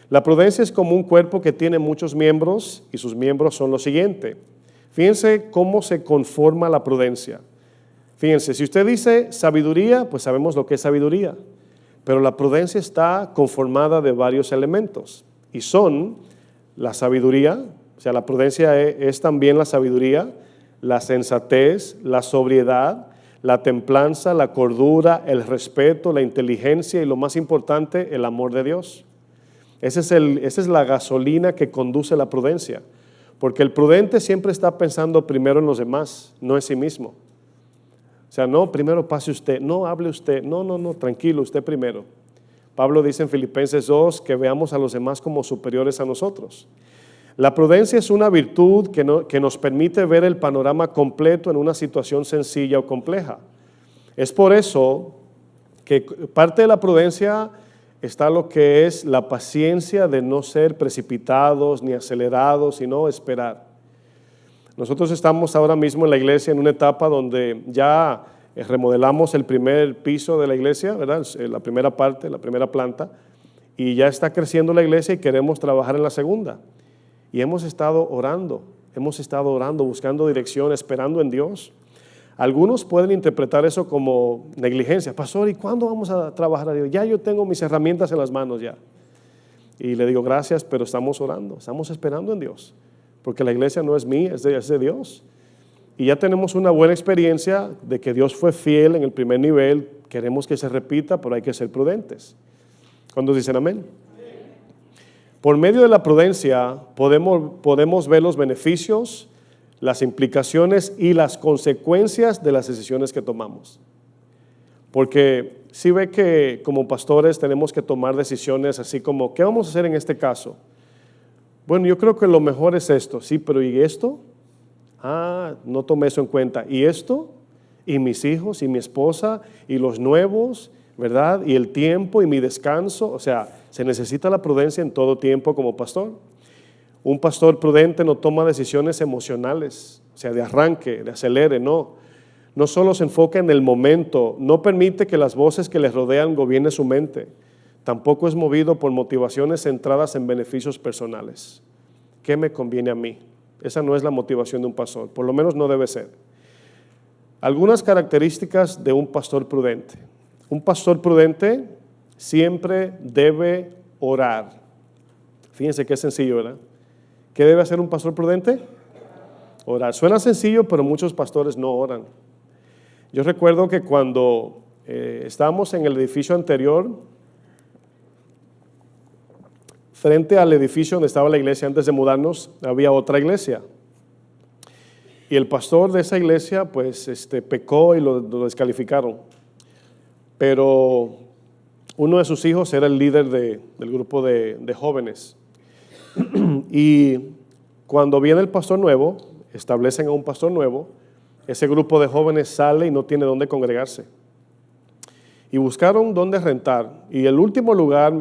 La prudencia es como un cuerpo que tiene muchos miembros y sus miembros son lo siguiente. Fíjense cómo se conforma la prudencia. Fíjense, si usted dice sabiduría, pues sabemos lo que es sabiduría, pero la prudencia está conformada de varios elementos y son la sabiduría, o sea, la prudencia es también la sabiduría, la sensatez, la sobriedad, la templanza, la cordura, el respeto, la inteligencia y lo más importante, el amor de Dios. Esa es la gasolina que conduce la prudencia, porque el prudente siempre está pensando primero en los demás, no en sí mismo. O sea, no, primero pase usted, no, hable usted, no, tranquilo, usted primero. Pablo dice en Filipenses 2 que veamos a los demás como superiores a nosotros. La prudencia es una virtud que nos permite ver el panorama completo en una situación sencilla o compleja. Es por eso que parte de la prudencia está lo que es la paciencia de no ser precipitados ni acelerados, sino esperar. Nosotros estamos ahora mismo en la iglesia en una etapa donde ya remodelamos el primer piso de la iglesia, ¿verdad? La primera parte, la primera planta, y ya está creciendo la iglesia y queremos trabajar en la segunda. Y hemos estado orando, buscando dirección, esperando en Dios. Algunos pueden interpretar eso como negligencia. Pastor, ¿y cuándo vamos a trabajar a Dios? Ya yo tengo mis herramientas en las manos ya. Y le digo gracias, pero estamos orando, estamos esperando en Dios. Porque la iglesia no es mía, es de Dios. Y ya tenemos una buena experiencia de que Dios fue fiel en el primer nivel. Queremos que se repita, pero hay que ser prudentes. ¿Cuántos dicen amén? Por medio de la prudencia podemos ver los beneficios, las implicaciones y las consecuencias de las decisiones que tomamos. Porque si ve que como pastores tenemos que tomar decisiones así como, ¿qué vamos a hacer en este caso? Bueno, yo creo que lo mejor es esto. Sí, pero ¿y esto? No tomé eso en cuenta. ¿Y esto? ¿Y mis hijos? ¿Y mi esposa? ¿Y los nuevos? ¿Verdad? ¿Y el tiempo? ¿Y mi descanso? O sea, se necesita la prudencia en todo tiempo como pastor. Un pastor prudente no toma decisiones emocionales, o sea, de arranque, de acelere, no. No solo se enfoca en el momento, no permite que las voces que le rodean gobiernen su mente. Tampoco es movido por motivaciones centradas en beneficios personales. ¿Qué me conviene a mí? Esa no es la motivación de un pastor, por lo menos no debe ser. Algunas características de un pastor prudente. Un pastor prudente siempre debe orar. Fíjense qué sencillo, ¿verdad? ¿Qué debe hacer un pastor prudente? Orar. Suena sencillo, pero muchos pastores no oran. Yo recuerdo que cuando estábamos en el edificio anterior, frente al edificio donde estaba la iglesia antes de mudarnos, había otra iglesia. Y el pastor de esa iglesia, pues, pecó y lo descalificaron. Pero uno de sus hijos era el líder del grupo de jóvenes. Y cuando viene el pastor nuevo, establecen a un pastor nuevo, ese grupo de jóvenes sale y no tiene dónde congregarse. Y buscaron dónde rentar. Y el último lugar,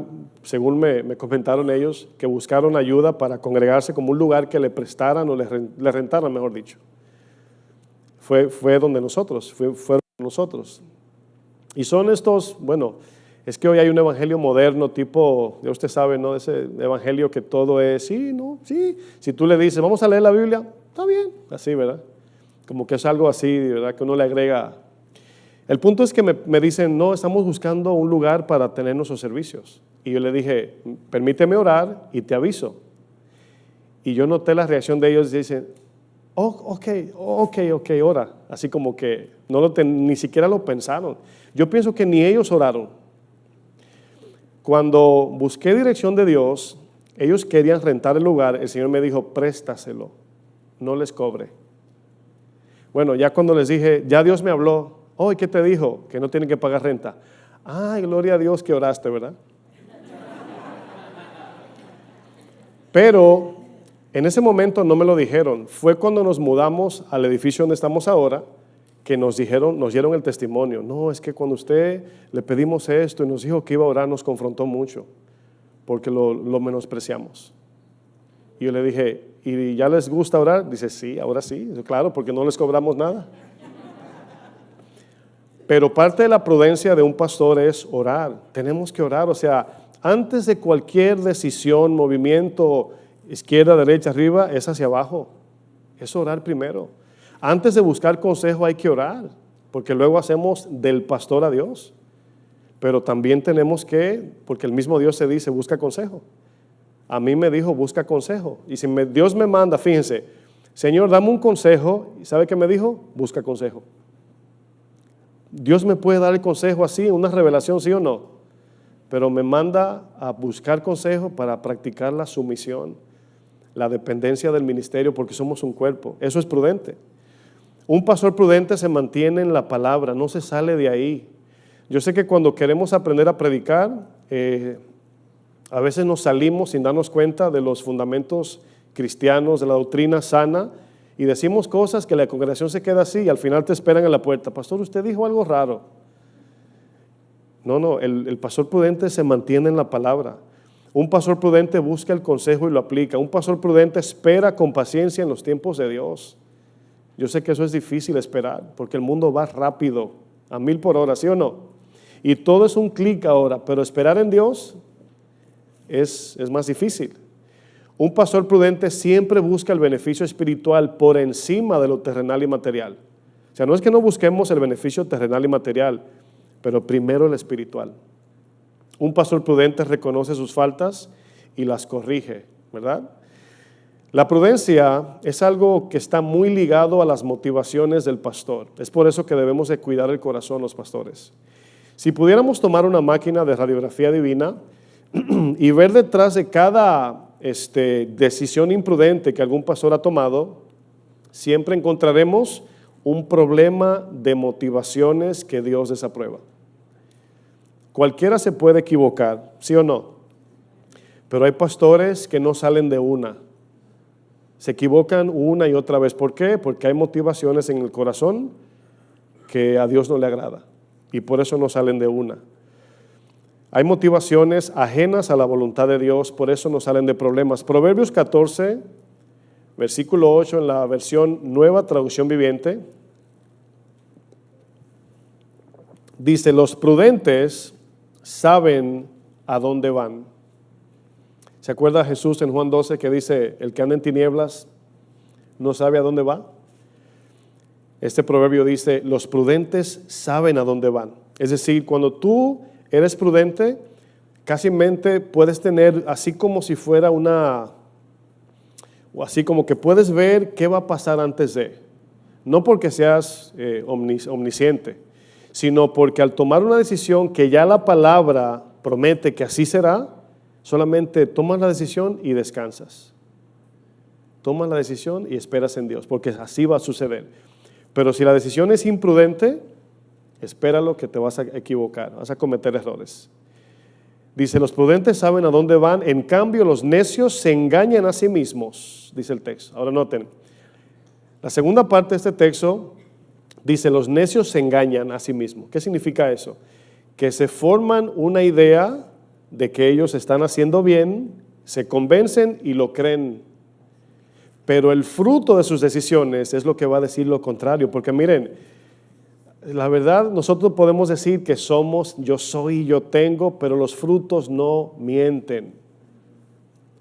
según me comentaron ellos, que buscaron ayuda para congregarse como un lugar que le prestaran o le rentaran, mejor dicho. Fue donde nosotros, fueron nosotros. Y son estos, bueno, es que hoy hay un evangelio moderno tipo, ya usted sabe, ¿no? Ese evangelio que todo es, sí, no, sí. Si tú le dices, vamos a leer la Biblia, está bien, así, ¿verdad? Como que es algo así, ¿verdad? Que uno le agrega. El punto es que me dicen, no, estamos buscando un lugar para tener nuestros servicios. Y yo le dije, permíteme orar y te aviso. Y yo noté la reacción de ellos y dicen, ok, ora. Así como que ni siquiera lo pensaron. Yo pienso que ni ellos oraron. Cuando busqué dirección de Dios, ellos querían rentar el lugar, el Señor me dijo, préstaselo, no les cobre. Bueno, ya cuando les dije, ya Dios me habló, ¿y qué te dijo? Que no tienen que pagar renta. Ay, gloria a Dios que oraste, ¿verdad? Pero en ese momento no me lo dijeron. Fue cuando nos mudamos al edificio donde estamos ahora que nos dieron el testimonio. No, es que cuando usted le pedimos esto y nos dijo que iba a orar, nos confrontó mucho porque lo menospreciamos. Y yo le dije, ¿y ya les gusta orar? Dice, sí, ahora sí, claro, porque no les cobramos nada. Pero parte de la prudencia de un pastor es orar. Tenemos que orar, o sea, antes de cualquier decisión, movimiento, izquierda, derecha, arriba, es hacia abajo. Es orar primero. Antes de buscar consejo hay que orar, porque luego hacemos del pastor a Dios. Pero también tenemos que, porque el mismo Dios se dice, busca consejo. A mí me dijo, busca consejo. Y si Dios me manda, fíjense, Señor, dame un consejo. ¿Y sabe qué me dijo? Busca consejo. Dios me puede dar el consejo así, una revelación, sí o no. Pero me manda a buscar consejo para practicar la sumisión, la dependencia del ministerio, porque somos un cuerpo. Eso es prudente. Un pastor prudente se mantiene en la palabra, no se sale de ahí. Yo sé que cuando queremos aprender a predicar, a veces nos salimos sin darnos cuenta de los fundamentos cristianos, de la doctrina sana, y decimos cosas que la congregación se queda así y al final te esperan en la puerta. Pastor, usted dijo algo raro. No, el pastor prudente se mantiene en la palabra. Un pastor prudente busca el consejo y lo aplica. Un pastor prudente espera con paciencia en los tiempos de Dios. Yo sé que eso es difícil esperar, porque el mundo va rápido, a 1000 por hora, ¿sí o no? Y todo es un clic ahora, pero esperar en Dios es más difícil. Un pastor prudente siempre busca el beneficio espiritual por encima de lo terrenal y material. O sea, no es que no busquemos el beneficio terrenal y material, pero primero el espiritual. Un pastor prudente reconoce sus faltas y las corrige, ¿verdad? La prudencia es algo que está muy ligado a las motivaciones del pastor. Es por eso que debemos de cuidar el corazón los pastores. Si pudiéramos tomar una máquina de radiografía divina y ver detrás de cada decisión imprudente que algún pastor ha tomado, siempre encontraremos un problema de motivaciones que Dios desaprueba. Cualquiera se puede equivocar, ¿sí o no? Pero hay pastores que no salen de una. Se equivocan una y otra vez. ¿Por qué? Porque hay motivaciones en el corazón que a Dios no le agrada. Y por eso no salen de una. Hay motivaciones ajenas a la voluntad de Dios, por eso no salen de problemas. Proverbios 14, versículo 8 en la versión Nueva Traducción Viviente. Dice, los prudentes saben a dónde van. ¿Se acuerda Jesús en Juan 12 que dice, el que anda en tinieblas no sabe a dónde va? Este proverbio dice, los prudentes saben a dónde van. Es decir, cuando tú eres prudente, casi mente puedes tener así como si fuera o así como que puedes ver qué va a pasar antes de. No porque seas omnisciente, sino porque al tomar una decisión que ya la palabra promete que así será, solamente tomas la decisión y descansas. Tomas la decisión y esperas en Dios, porque así va a suceder. Pero si la decisión es imprudente, espéralo que te vas a equivocar, vas a cometer errores. Dice, los prudentes saben a dónde van, en cambio los necios se engañan a sí mismos, dice el texto. Ahora noten, la segunda parte de este texto dice, los necios se engañan a sí mismos. ¿Qué significa eso? Que se forman una idea de que ellos están haciendo bien, se convencen y lo creen. Pero el fruto de sus decisiones es lo que va a decir lo contrario. Porque miren, la verdad nosotros podemos decir que somos, yo soy, yo tengo, pero los frutos no mienten.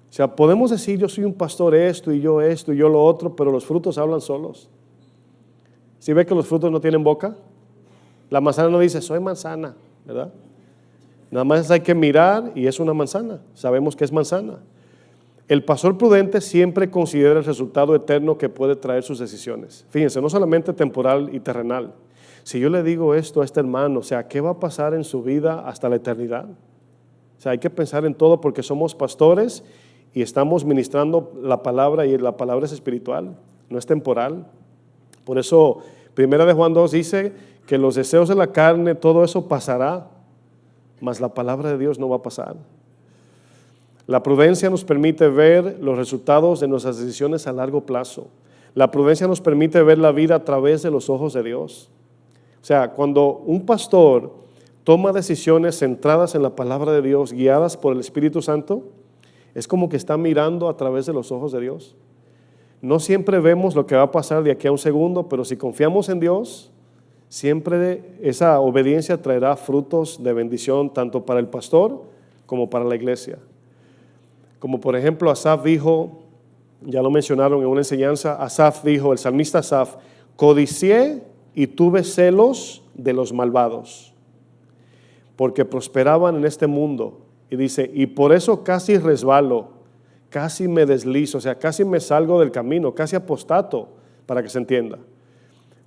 O sea, podemos decir yo soy un pastor esto y yo lo otro, pero los frutos hablan solos. ¿Sí ve que los frutos no tienen boca? La manzana no dice soy manzana, ¿verdad? Nada más hay que mirar y es una manzana, sabemos que es manzana. El pastor prudente siempre considera el resultado eterno que puede traer sus decisiones. Fíjense, no solamente temporal y terrenal. Si yo le digo esto a este hermano, o sea, ¿qué va a pasar en su vida hasta la eternidad? O sea, hay que pensar en todo porque somos pastores y estamos ministrando la palabra y la palabra es espiritual, no es temporal. Por eso, 1 de Juan 2 dice que los deseos de la carne, todo eso pasará, mas la palabra de Dios no va a pasar. La prudencia nos permite ver los resultados de nuestras decisiones a largo plazo. La prudencia nos permite ver la vida a través de los ojos de Dios. O sea, cuando un pastor toma decisiones centradas en la palabra de Dios, guiadas por el Espíritu Santo, es como que está mirando a través de los ojos de Dios. No siempre vemos lo que va a pasar de aquí a un segundo, pero si confiamos en Dios, siempre esa obediencia traerá frutos de bendición tanto para el pastor como para la iglesia. Como por ejemplo Asaf dijo, ya lo mencionaron en una enseñanza, Asaf dijo, el salmista Asaf, codicié y tuve celos de los malvados, porque prosperaban en este mundo. Y dice, y por eso casi resbalo, casi me deslizo, o sea, casi me salgo del camino, casi apostato, para que se entienda.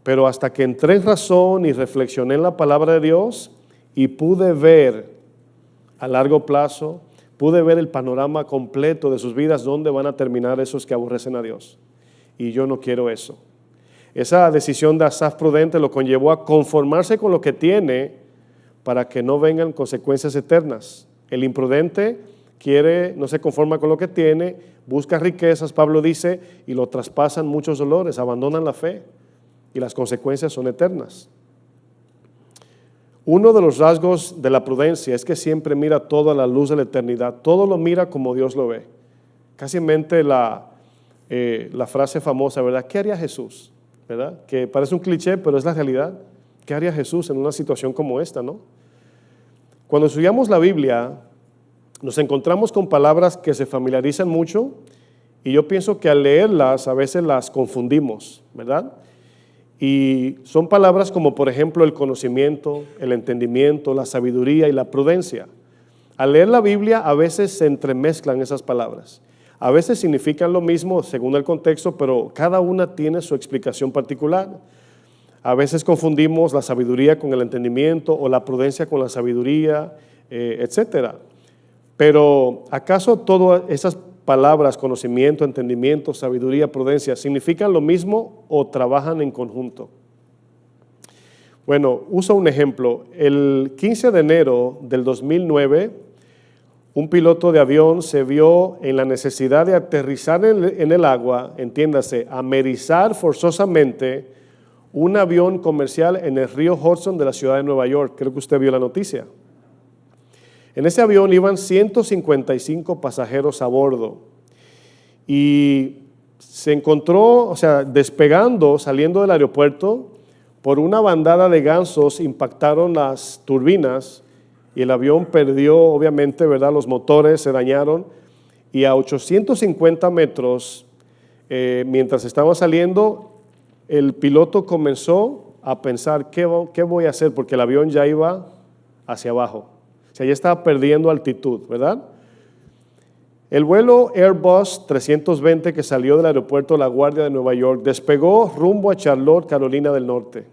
Pero hasta que entré en razón y reflexioné en la palabra de Dios y pude ver a largo plazo, pude ver el panorama completo de sus vidas, dónde van a terminar esos que aborrecen a Dios. Y yo no quiero eso. Esa decisión de Asaf prudente lo conllevó a conformarse con lo que tiene para que no vengan consecuencias eternas. El imprudente no se conforma con lo que tiene, busca riquezas, Pablo dice, y lo traspasan muchos dolores, abandonan la fe y las consecuencias son eternas. Uno de los rasgos de la prudencia es que siempre mira todo a la luz de la eternidad, todo lo mira como Dios lo ve. Casi mente la frase famosa, ¿verdad? ¿Qué haría Jesús? ¿Verdad? Que parece un cliché, pero es la realidad. ¿Qué haría Jesús en una situación como esta, no? Cuando estudiamos la Biblia, nos encontramos con palabras que se familiarizan mucho y yo pienso que al leerlas a veces las confundimos, ¿verdad? Y son palabras como por ejemplo el conocimiento, el entendimiento, la sabiduría y la prudencia. Al leer la Biblia a veces se entremezclan esas palabras. A veces significan lo mismo según el contexto, pero cada una tiene su explicación particular. A veces confundimos la sabiduría con el entendimiento o la prudencia con la sabiduría, etcétera. Pero ¿acaso todas esas palabras, conocimiento, entendimiento, sabiduría, prudencia, significan lo mismo o trabajan en conjunto? Bueno, uso un ejemplo. El 15 de enero del 2009, un piloto de avión se vio en la necesidad de aterrizar en el agua, entiéndase, amerizar forzosamente un avión comercial en el río Hudson de la ciudad de Nueva York. Creo que usted vio la noticia. En ese avión iban 155 pasajeros a bordo y se encontró, o sea, despegando, saliendo del aeropuerto, por una bandada de gansos impactaron las turbinas y el avión perdió, obviamente, ¿verdad? Los motores se dañaron y a 850 metros, mientras estaba saliendo, el piloto comenzó a pensar, ¿qué voy a hacer? Porque el avión ya iba hacia abajo. O sea, ya estaba perdiendo altitud, ¿verdad? El vuelo Airbus 320 que salió del aeropuerto La Guardia de Nueva York despegó rumbo a Charlotte, Carolina del Norte.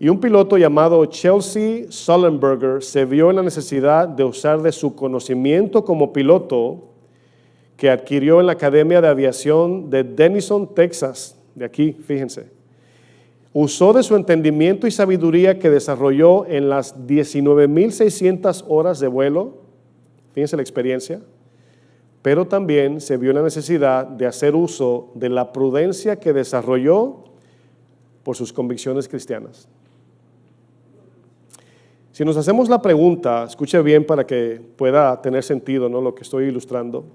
Y un piloto llamado Chelsea Sullenberger se vio en la necesidad de usar de su conocimiento como piloto que adquirió en la Academia de Aviación de Denison, Texas, de aquí, fíjense. Usó de su entendimiento y sabiduría que desarrolló en las 19,600 horas de vuelo, fíjense la experiencia, pero también se vio la necesidad de hacer uso de la prudencia que desarrolló por sus convicciones cristianas. Si nos hacemos la pregunta, escuche bien para que pueda tener sentido, ¿no?, lo que estoy ilustrando.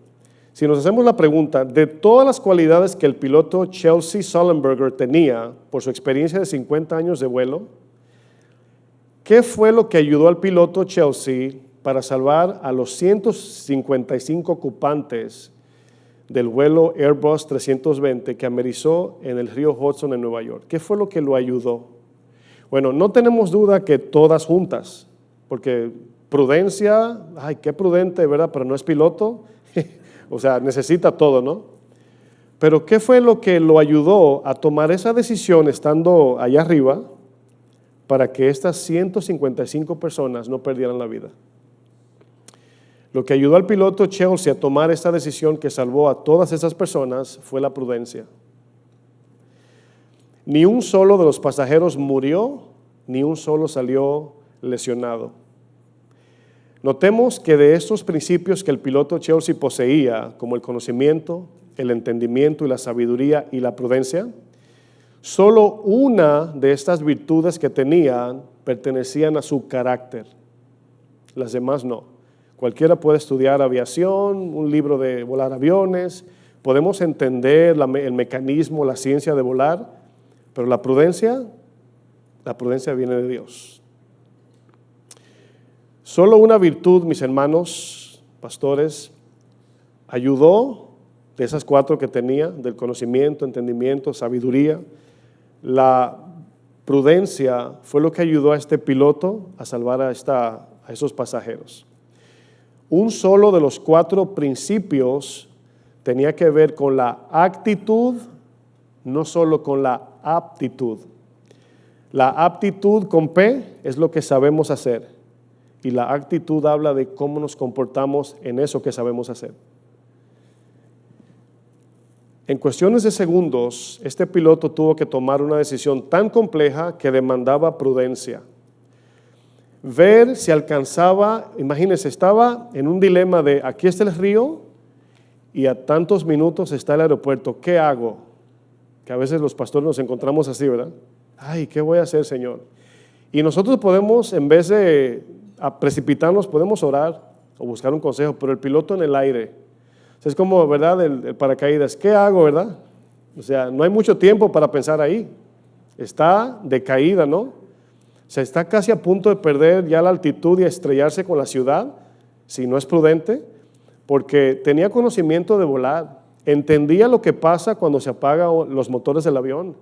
Si nos hacemos la pregunta, de todas las cualidades que el piloto Chelsea Sullenberger tenía por su experiencia de 50 años de vuelo, ¿qué fue lo que ayudó al piloto Chelsea para salvar a los 155 ocupantes del vuelo Airbus 320 que amerizó en el río Hudson en Nueva York? ¿Qué fue lo que lo ayudó? Bueno, no tenemos duda que todas juntas, porque prudencia, ay, qué prudente, ¿verdad? Pero no es piloto. O sea, necesita todo, ¿no? Pero ¿qué fue lo que lo ayudó a tomar esa decisión estando allá arriba para que estas 155 personas no perdieran la vida? Lo que ayudó al piloto Chelsea a tomar esta decisión que salvó a todas esas personas fue la prudencia. Ni un solo de los pasajeros murió, ni un solo salió lesionado. Notemos que de estos principios que el piloto Chelsea poseía, como el conocimiento, el entendimiento y la sabiduría y la prudencia, solo una de estas virtudes que tenían pertenecían a su carácter. Las demás no. Cualquiera puede estudiar aviación, un libro de volar aviones, podemos entender el mecanismo, la ciencia de volar, pero la prudencia viene de Dios. Solo una virtud, mis hermanos, pastores, ayudó de esas 4 que tenía, del conocimiento, entendimiento, sabiduría. La prudencia fue lo que ayudó a este piloto a salvar a esos pasajeros. Un solo de los 4 principios tenía que ver con la actitud, no solo con la aptitud. La aptitud con P es lo que sabemos hacer y la actitud habla de cómo nos comportamos en eso que sabemos hacer. En cuestiones de segundos, este piloto tuvo que tomar una decisión tan compleja que demandaba prudencia. Ver si alcanzaba, imagínense, estaba en un dilema de aquí está el río y a tantos minutos está el aeropuerto, ¿qué hago? Que a veces los pastores nos encontramos así, ¿verdad? Ay, ¿qué voy a hacer, Señor? Y nosotros podemos, en vez de precipitarnos, podemos orar o buscar un consejo, pero el piloto en el aire, o sea, es como, ¿verdad? El paracaídas, ¿qué hago, verdad? O sea, no hay mucho tiempo para pensar ahí. Está de caída, ¿no? O sea, está casi a punto de perder ya la altitud y estrellarse con la ciudad, si no es prudente, porque tenía conocimiento de volar, entendía lo que pasa cuando se apagan los motores del avión,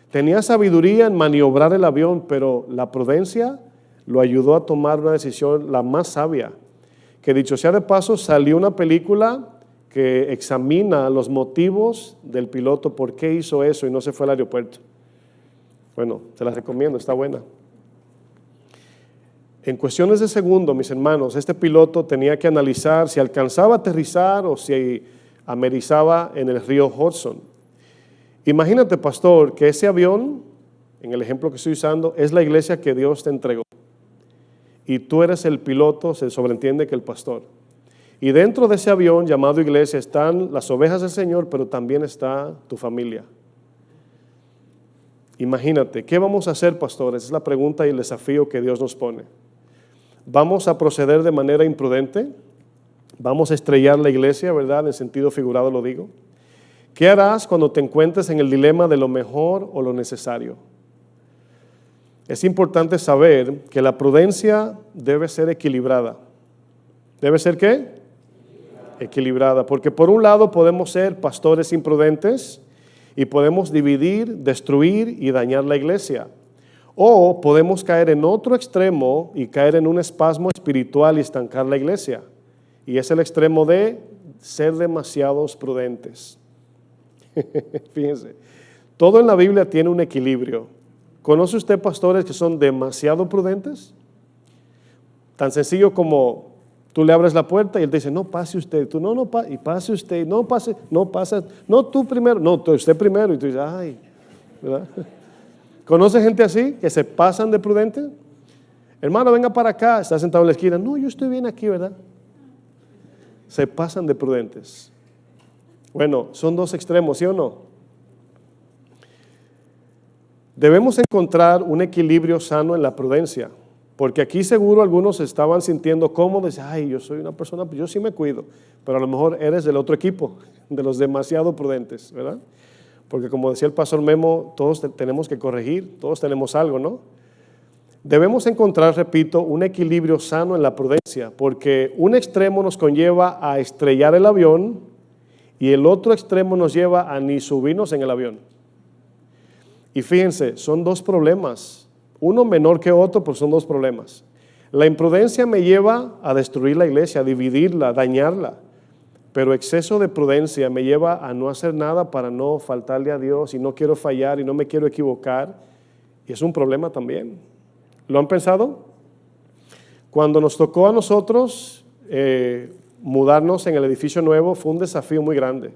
tenía sabiduría en maniobrar el avión, pero la prudencia lo ayudó a tomar una decisión la más sabia, que dicho sea de paso, salió una película que examina los motivos del piloto, por qué hizo eso y no se fue al aeropuerto. Bueno, se las recomiendo, está buena. En cuestiones de segundo, mis hermanos, este piloto tenía que analizar si alcanzaba a aterrizar o si amerizaba en el río Hudson. Imagínate, pastor, que ese avión, en el ejemplo que estoy usando, es la iglesia que Dios te entregó. Y tú eres el piloto, se sobreentiende que el pastor. Y dentro de ese avión llamado iglesia están las ovejas del Señor, pero también está tu familia. Imagínate, ¿qué vamos a hacer, pastores? Es la pregunta y el desafío que Dios nos pone. ¿Vamos a proceder de manera imprudente? ¿Vamos a estrellar la iglesia, verdad? En sentido figurado lo digo. ¿Qué harás cuando te encuentres en el dilema de lo mejor o lo necesario? Es importante saber que la prudencia debe ser equilibrada. ¿Debe ser qué? Equilibrada, porque por un lado podemos ser pastores imprudentes y podemos dividir, destruir y dañar la iglesia. O podemos caer en otro extremo y caer en un espasmo espiritual y estancar la iglesia. Y es el extremo de ser demasiados prudentes. Fíjense, todo en la Biblia tiene un equilibrio. ¿Conoce usted pastores que son demasiado prudentes? Tan sencillo como tú le abres la puerta y él te dice, no pase usted, tú no, y pase usted, no pase, no tú primero, no, usted primero. Y tú dices, ay, ¿verdad? ¿Conoce gente así que se pasan de prudentes? Hermano, venga para acá, está sentado en la esquina, no, yo estoy bien aquí, ¿verdad? Se pasan de prudentes. Bueno, son dos extremos, ¿sí o no? Debemos encontrar un equilibrio sano en la prudencia. Porque aquí seguro algunos estaban sintiendo cómodos, ay, yo soy una persona, yo sí me cuido, pero a lo mejor eres del otro equipo, de los demasiado prudentes, ¿verdad? Porque como decía el pastor Memo, todos tenemos que corregir, todos tenemos algo, ¿no? Debemos encontrar, repito, un equilibrio sano en la prudencia, porque un extremo nos conlleva a estrellar el avión y el otro extremo nos lleva a ni subirnos en el avión. Y fíjense, son dos problemas. Uno menor que otro, pero son dos problemas. La imprudencia me lleva a destruir la iglesia, a dividirla, a dañarla. pero exceso de prudencia me lleva a no hacer nada para no faltarle a Dios y no quiero fallar y no me quiero equivocar, y es un problema también. ¿Lo han pensado? Cuando nos tocó a nosotros mudarnos en el edificio nuevo, fue un desafío muy grande.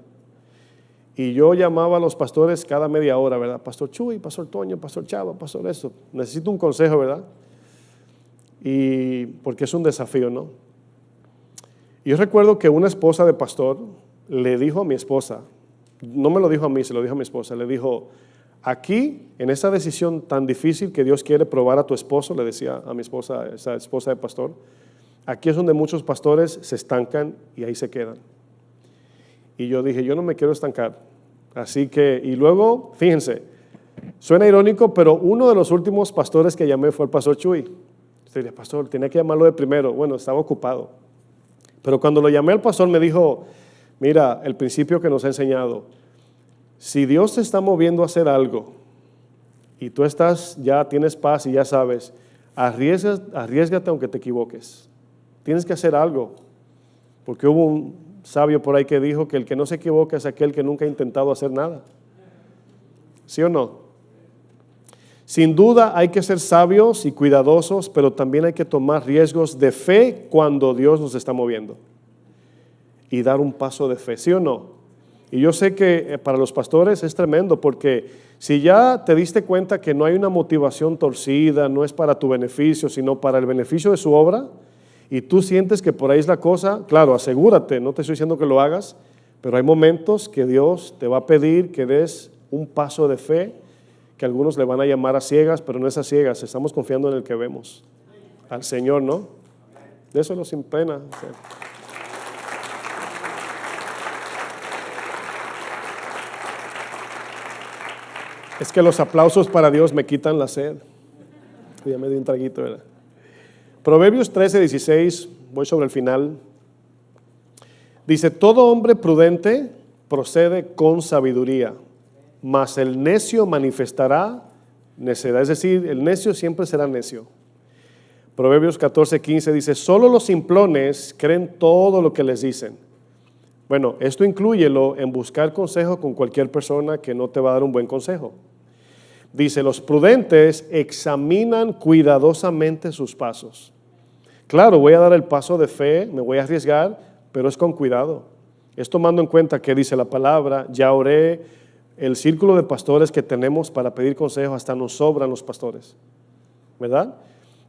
Y yo llamaba a los pastores cada media hora, ¿verdad? Pastor Chuy, Pastor Toño, Pastor Chava, Pastor esto. Necesito un consejo, ¿verdad? Y porque es un desafío, ¿no? Y yo recuerdo que una esposa de pastor le dijo a mi esposa, no me lo dijo a mí, se lo dijo a mi esposa, le dijo, aquí, en esa decisión tan difícil que Dios quiere probar a tu esposo, le decía a mi esposa, esa esposa de pastor, aquí es donde muchos pastores se estancan y ahí se quedan. Y yo dije, yo no me quiero estancar. Así que, y luego, fíjense, suena irónico, pero uno de los últimos pastores que llamé fue el pastor Chuy. Usted dice, pastor, tenía que llamarlo de primero. Bueno, estaba ocupado. Pero cuando lo llamé al pastor me dijo, mira, el principio que nos ha enseñado, si Dios te está moviendo a hacer algo y tú ya tienes paz y ya sabes, arriésgate aunque te equivoques. Tienes que hacer algo, porque hubo un sabio por ahí que dijo que el que no se equivoca es aquel que nunca ha intentado hacer nada. ¿Sí o no? Sin duda hay que ser sabios y cuidadosos, pero también hay que tomar riesgos de fe cuando Dios nos está moviendo y dar un paso de fe, ¿sí o no? Y yo sé que para los pastores es tremendo, porque si ya te diste cuenta que no hay una motivación torcida, no es para tu beneficio, sino para el beneficio de su obra, y tú sientes que por ahí es la cosa, claro, asegúrate, no te estoy diciendo que lo hagas, pero hay momentos que Dios te va a pedir que des un paso de fe, que algunos le van a llamar a ciegas, pero no es a ciegas, estamos confiando en el que vemos, al Señor, ¿no? De eso no sin pena. O sea. Es que los aplausos para Dios me quitan la sed. Ya me di un traguito, ¿verdad? Proverbios 13:16, voy sobre el final. Dice, todo hombre prudente procede con sabiduría, mas el necio manifestará necedad. Es decir, el necio siempre será necio. Proverbios 14:15 dice, solo los simplones creen todo lo que les dicen. Bueno, esto inclúyelo en buscar consejo con cualquier persona que no te va a dar un buen consejo. Dice, los prudentes examinan cuidadosamente sus pasos. Claro, voy a dar el paso de fe, me voy a arriesgar, pero es con cuidado. Es tomando en cuenta que dice la palabra, ya oré, el círculo de pastores que tenemos para pedir consejo, hasta nos sobran los pastores, ¿verdad?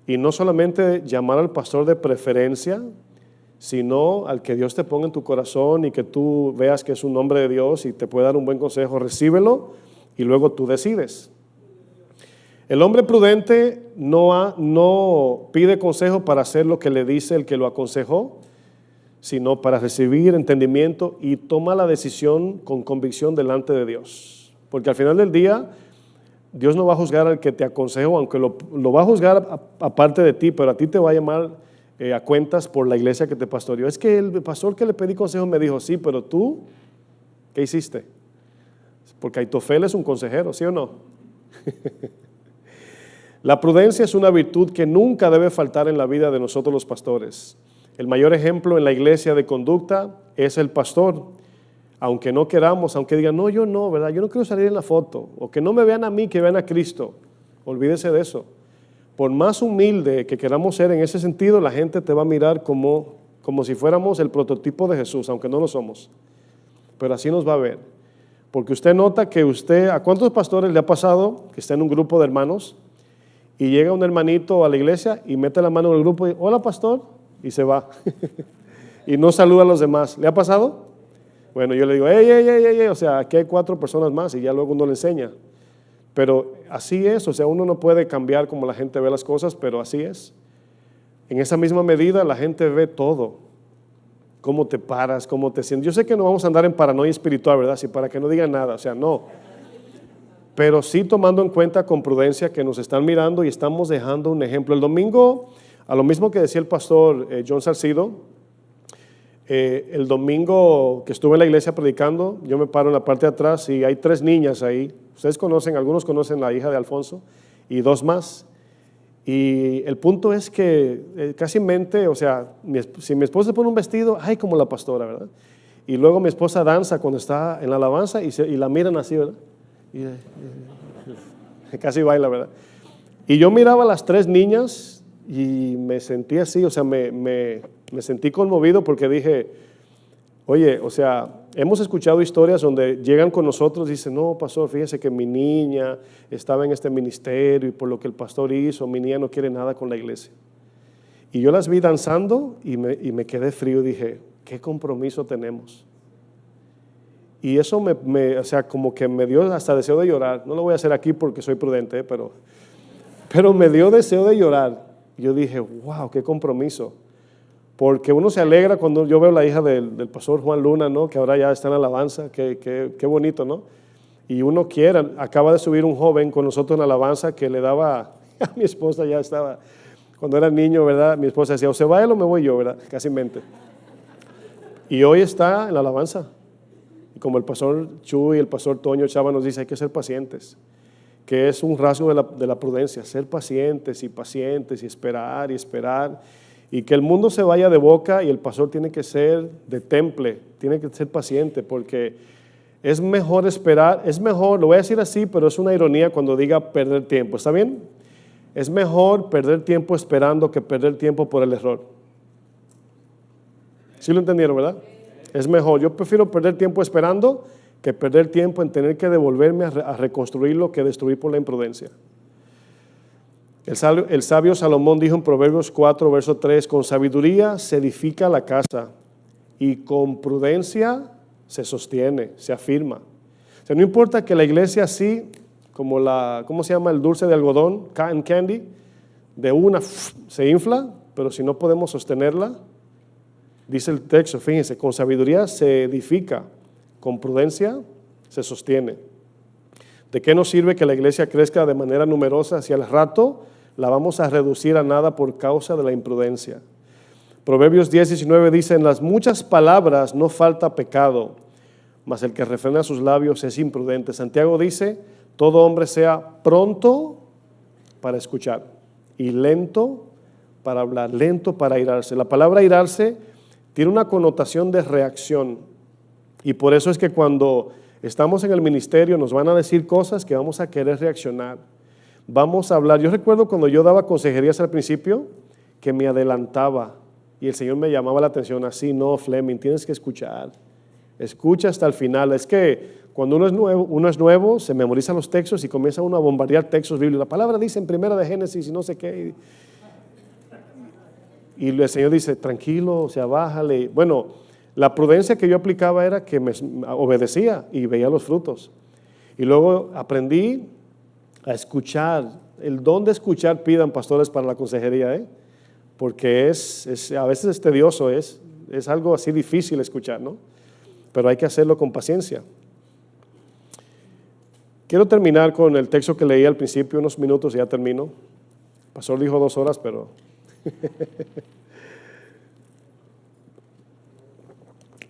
Y no solamente llamar al pastor de preferencia, sino al que Dios te ponga en tu corazón y que tú veas que es un hombre de Dios y te puede dar un buen consejo, recíbelo y luego tú decides. El hombre prudente no pide consejo para hacer lo que le dice el que lo aconsejó, sino para recibir entendimiento y toma la decisión con convicción delante de Dios. Porque al final del día, Dios no va a juzgar al que te aconsejó, aunque lo va a juzgar aparte de ti, pero a ti te va a llamar a cuentas por la iglesia que te pastoreó. Es que el pastor que le pedí consejo me dijo, sí, pero tú, ¿qué hiciste? Porque Aitofel es un consejero, ¿sí o no? La prudencia es una virtud que nunca debe faltar en la vida de nosotros los pastores. El mayor ejemplo en la iglesia de conducta es el pastor. Aunque no queramos, aunque digan, no, yo no, ¿verdad? Yo no quiero salir en la foto. O que no me vean a mí, que vean a Cristo. Olvídese de eso. Por más humilde que queramos ser en ese sentido, la gente te va a mirar como si fuéramos el prototipo de Jesús, aunque no lo somos. Pero así nos va a ver. Porque usted nota que ¿a cuántos pastores le ha pasado que está en un grupo de hermanos y llega un hermanito a la iglesia y mete la mano en el grupo y, hola pastor, y se va? Y no saluda a los demás. ¿Le ha pasado? Bueno, yo le digo, ey, o sea, aquí hay 4 personas más y ya luego uno le enseña. Pero así es, o sea, uno no puede cambiar como la gente ve las cosas, pero así es. En esa misma medida la gente ve todo. Cómo te paras, cómo te sientes. Yo sé que no vamos a andar en paranoia espiritual, ¿verdad? Sí, para que no digan nada, o sea, no. Pero sí tomando en cuenta con prudencia que nos están mirando y estamos dejando un ejemplo. El domingo, a lo mismo que decía el pastor John Salcido, el domingo que estuve en la iglesia predicando, yo me paro en la parte de atrás y hay 3 niñas ahí. Ustedes conocen, algunos conocen la hija de Alfonso y 2 más. Y el punto es que casi mente, o sea, si mi esposa se pone un vestido, ay, como la pastora, ¿verdad? Y luego mi esposa danza cuando está en la alabanza y la miran así, ¿verdad? Y casi baila, ¿verdad? Y yo miraba a las 3 niñas y me sentí así, o sea, me sentí conmovido porque dije, oye, o sea, hemos escuchado historias donde llegan con nosotros y dicen, no, pastor, fíjese que mi niña estaba en este ministerio y por lo que el pastor hizo, mi niña no quiere nada con la iglesia. Y yo las vi danzando y me quedé frío y dije, ¿qué compromiso tenemos? Y eso o sea, como que me dio hasta deseo de llorar. No lo voy a hacer aquí porque soy prudente, pero me dio deseo de llorar. Yo dije, wow, qué compromiso. Porque uno se alegra cuando yo veo a la hija del pastor Juan Luna, ¿no? Que ahora ya está en alabanza, qué bonito, ¿no? Y uno quiere, acaba de subir un joven con nosotros en alabanza que le daba, a mi esposa ya estaba, cuando era niño, ¿verdad? Mi esposa decía, o se va él o me voy yo, ¿verdad? Casi mente. Y hoy está en la alabanza. Y como el pastor Chu y el pastor Toño Chava nos dice, hay que ser pacientes, que es un rasgo de la prudencia, ser pacientes y esperar, y que el mundo se vaya de boca y el pastor tiene que ser de temple, tiene que ser paciente, porque es mejor esperar, es mejor, lo voy a decir así, pero es una ironía cuando diga perder tiempo, ¿está bien? Es mejor perder tiempo esperando que perder tiempo por el error. ¿Sí lo entendieron, verdad? Es mejor, yo prefiero perder tiempo esperando que perder tiempo en tener que devolverme a reconstruir lo que destruí por la imprudencia. El sabio Salomón dijo en Proverbios 4, verso 3, con sabiduría se edifica la casa y con prudencia se sostiene, se afirma. O sea, no importa que la iglesia así, como ¿cómo se llama? El dulce de algodón, cotton candy, de una se infla, pero si no podemos sostenerla, dice el texto, fíjense, con sabiduría se edifica, con prudencia se sostiene. ¿De qué nos sirve que la iglesia crezca de manera numerosa si al rato la vamos a reducir a nada por causa de la imprudencia? Proverbios 10:19 dice, en las muchas palabras no falta pecado, mas el que refrena sus labios es imprudente. Santiago dice, todo hombre sea pronto para escuchar y lento para hablar, lento para airarse. La palabra airarse tiene una connotación de reacción, y por eso es que cuando estamos en el ministerio nos van a decir cosas que vamos a querer reaccionar. Vamos a hablar. Yo recuerdo cuando yo daba consejerías al principio que me adelantaba y el Señor me llamaba la atención así, no, Fleming, tienes que escuchar. Escucha hasta el final. Es que cuando uno es nuevo, se memoriza los textos y comienza uno a bombardear textos bíblicos. La palabra dice en Primera de Génesis y no sé qué. Y el Señor dice, tranquilo, o sea, bájale. Bueno, la prudencia que yo aplicaba era que me obedecía y veía los frutos. Y luego aprendí a escuchar. El don de escuchar pidan pastores para la consejería, porque a veces es tedioso, es algo así difícil escuchar, ¿no? Pero hay que hacerlo con paciencia. Quiero terminar con el texto que leí al principio, unos minutos y ya termino. El pastor dijo 2 horas, pero...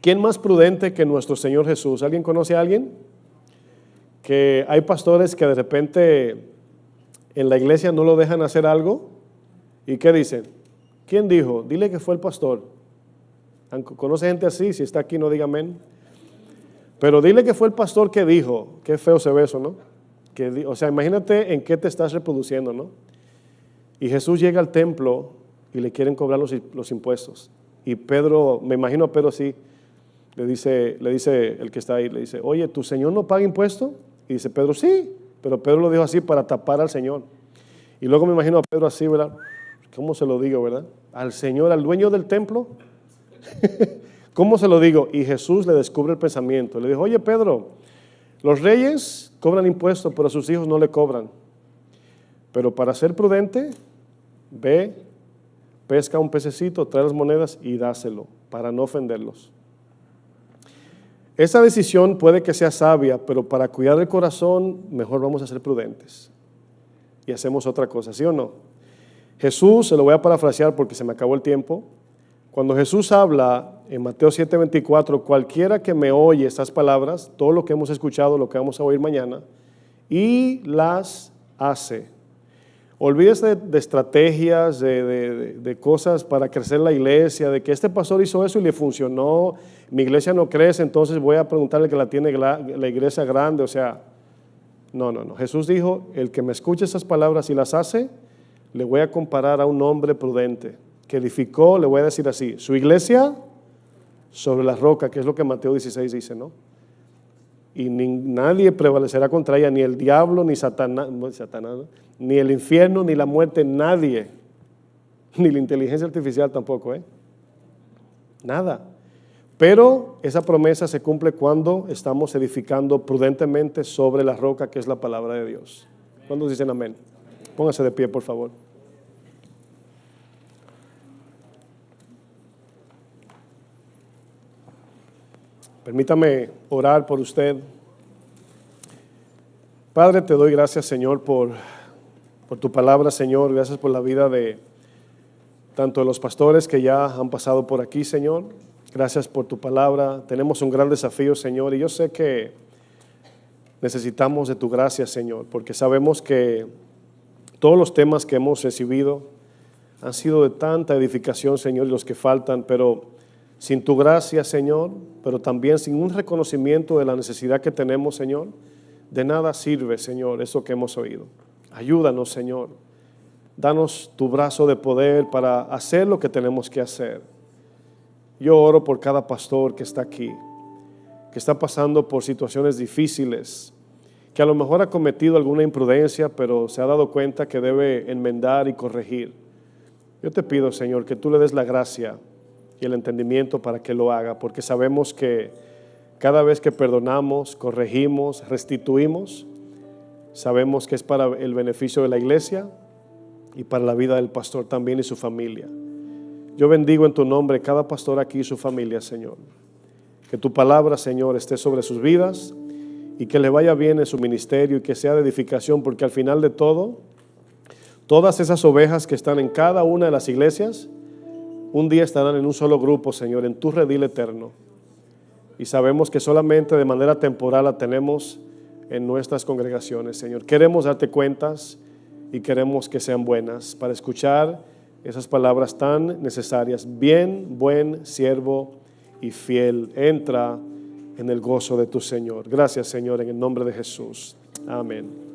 ¿Quién más prudente que nuestro Señor Jesús? ¿Alguien conoce a alguien? Que hay pastores que de repente en la iglesia no lo dejan hacer algo. ¿Y qué dicen? ¿Quién dijo? Dile que fue el pastor. ¿Conoce gente así? Si está aquí no diga amén. Pero dile que fue el pastor que dijo. Qué feo se ve eso, ¿no? O sea, imagínate en qué te estás reproduciendo, ¿no? Y Jesús llega al templo y le quieren cobrar los impuestos. Y Pedro, me imagino a Pedro así, le dice el que está ahí, le dice, oye, ¿tu Señor no paga impuesto? Y dice Pedro, sí, pero Pedro lo dijo así para tapar al Señor. Y luego me imagino a Pedro así, ¿verdad? ¿Cómo se lo digo, verdad? Al Señor, al dueño del templo. ¿Cómo se lo digo? Y Jesús le descubre el pensamiento. Le dijo, oye Pedro, los reyes cobran impuestos, pero sus hijos no le cobran. Pero para ser prudente, ve, pesca un pececito, trae las monedas y dáselo para no ofenderlos. Esa decisión puede que sea sabia, pero para cuidar el corazón, mejor vamos a ser prudentes. Y hacemos otra cosa, ¿sí o no? Jesús, se lo voy a parafrasear porque se me acabó el tiempo. Cuando Jesús habla en Mateo 7:24, cualquiera que me oye estas palabras, todo lo que hemos escuchado, lo que vamos a oír mañana, y las hace. Olvídese de estrategias, de cosas para crecer la iglesia, de que este pastor hizo eso y le funcionó, mi iglesia no crece, entonces voy a preguntarle que la tiene la iglesia grande. O sea, no. Jesús dijo, el que me escuche esas palabras y las hace, le voy a comparar a un hombre prudente que edificó, le voy a decir así, su iglesia sobre la roca, que es lo que Mateo 16 dice, ¿no? Y nadie prevalecerá contra ella, ni el diablo, ni Satanás, ¿no? Ni el infierno, ni la muerte, nadie, ni la inteligencia artificial tampoco, nada. Pero esa promesa se cumple cuando estamos edificando prudentemente sobre la roca, que es la palabra de Dios. ¿Cuántos dicen amén? Póngase de pie, por favor. Permítame orar por usted. Padre, te doy gracias, Señor, por tu palabra, Señor. Gracias por la vida de tanto de los pastores que ya han pasado por aquí, Señor. Gracias por tu palabra. Tenemos un gran desafío, Señor, y yo sé que necesitamos de tu gracia, Señor, porque sabemos que todos los temas que hemos recibido han sido de tanta edificación, Señor, y los que faltan, pero sin tu gracia, Señor, pero también sin un reconocimiento de la necesidad que tenemos, Señor, de nada sirve, Señor, eso que hemos oído. Ayúdanos, Señor. Danos tu brazo de poder para hacer lo que tenemos que hacer. Yo oro por cada pastor que está aquí, que está pasando por situaciones difíciles, que a lo mejor ha cometido alguna imprudencia, pero se ha dado cuenta que debe enmendar y corregir. Yo te pido, Señor, que tú le des la gracia y el entendimiento para que lo haga, porque sabemos que cada vez que perdonamos, corregimos, restituimos, sabemos que es para el beneficio de la iglesia y para la vida del pastor también y su familia. Yo bendigo en tu nombre cada pastor aquí y su familia, Señor. Que tu palabra, Señor, esté sobre sus vidas y que le vaya bien en su ministerio y que sea de edificación, porque al final de todo, todas esas ovejas que están en cada una de las iglesias, un día estarán en un solo grupo, Señor, en tu redil eterno. Y sabemos que solamente de manera temporal la tenemos en nuestras congregaciones, Señor. Queremos darte cuentas y queremos que sean buenas para escuchar esas palabras tan necesarias. Bien, buen siervo y fiel, entra en el gozo de tu Señor. Gracias, Señor, en el nombre de Jesús. Amén.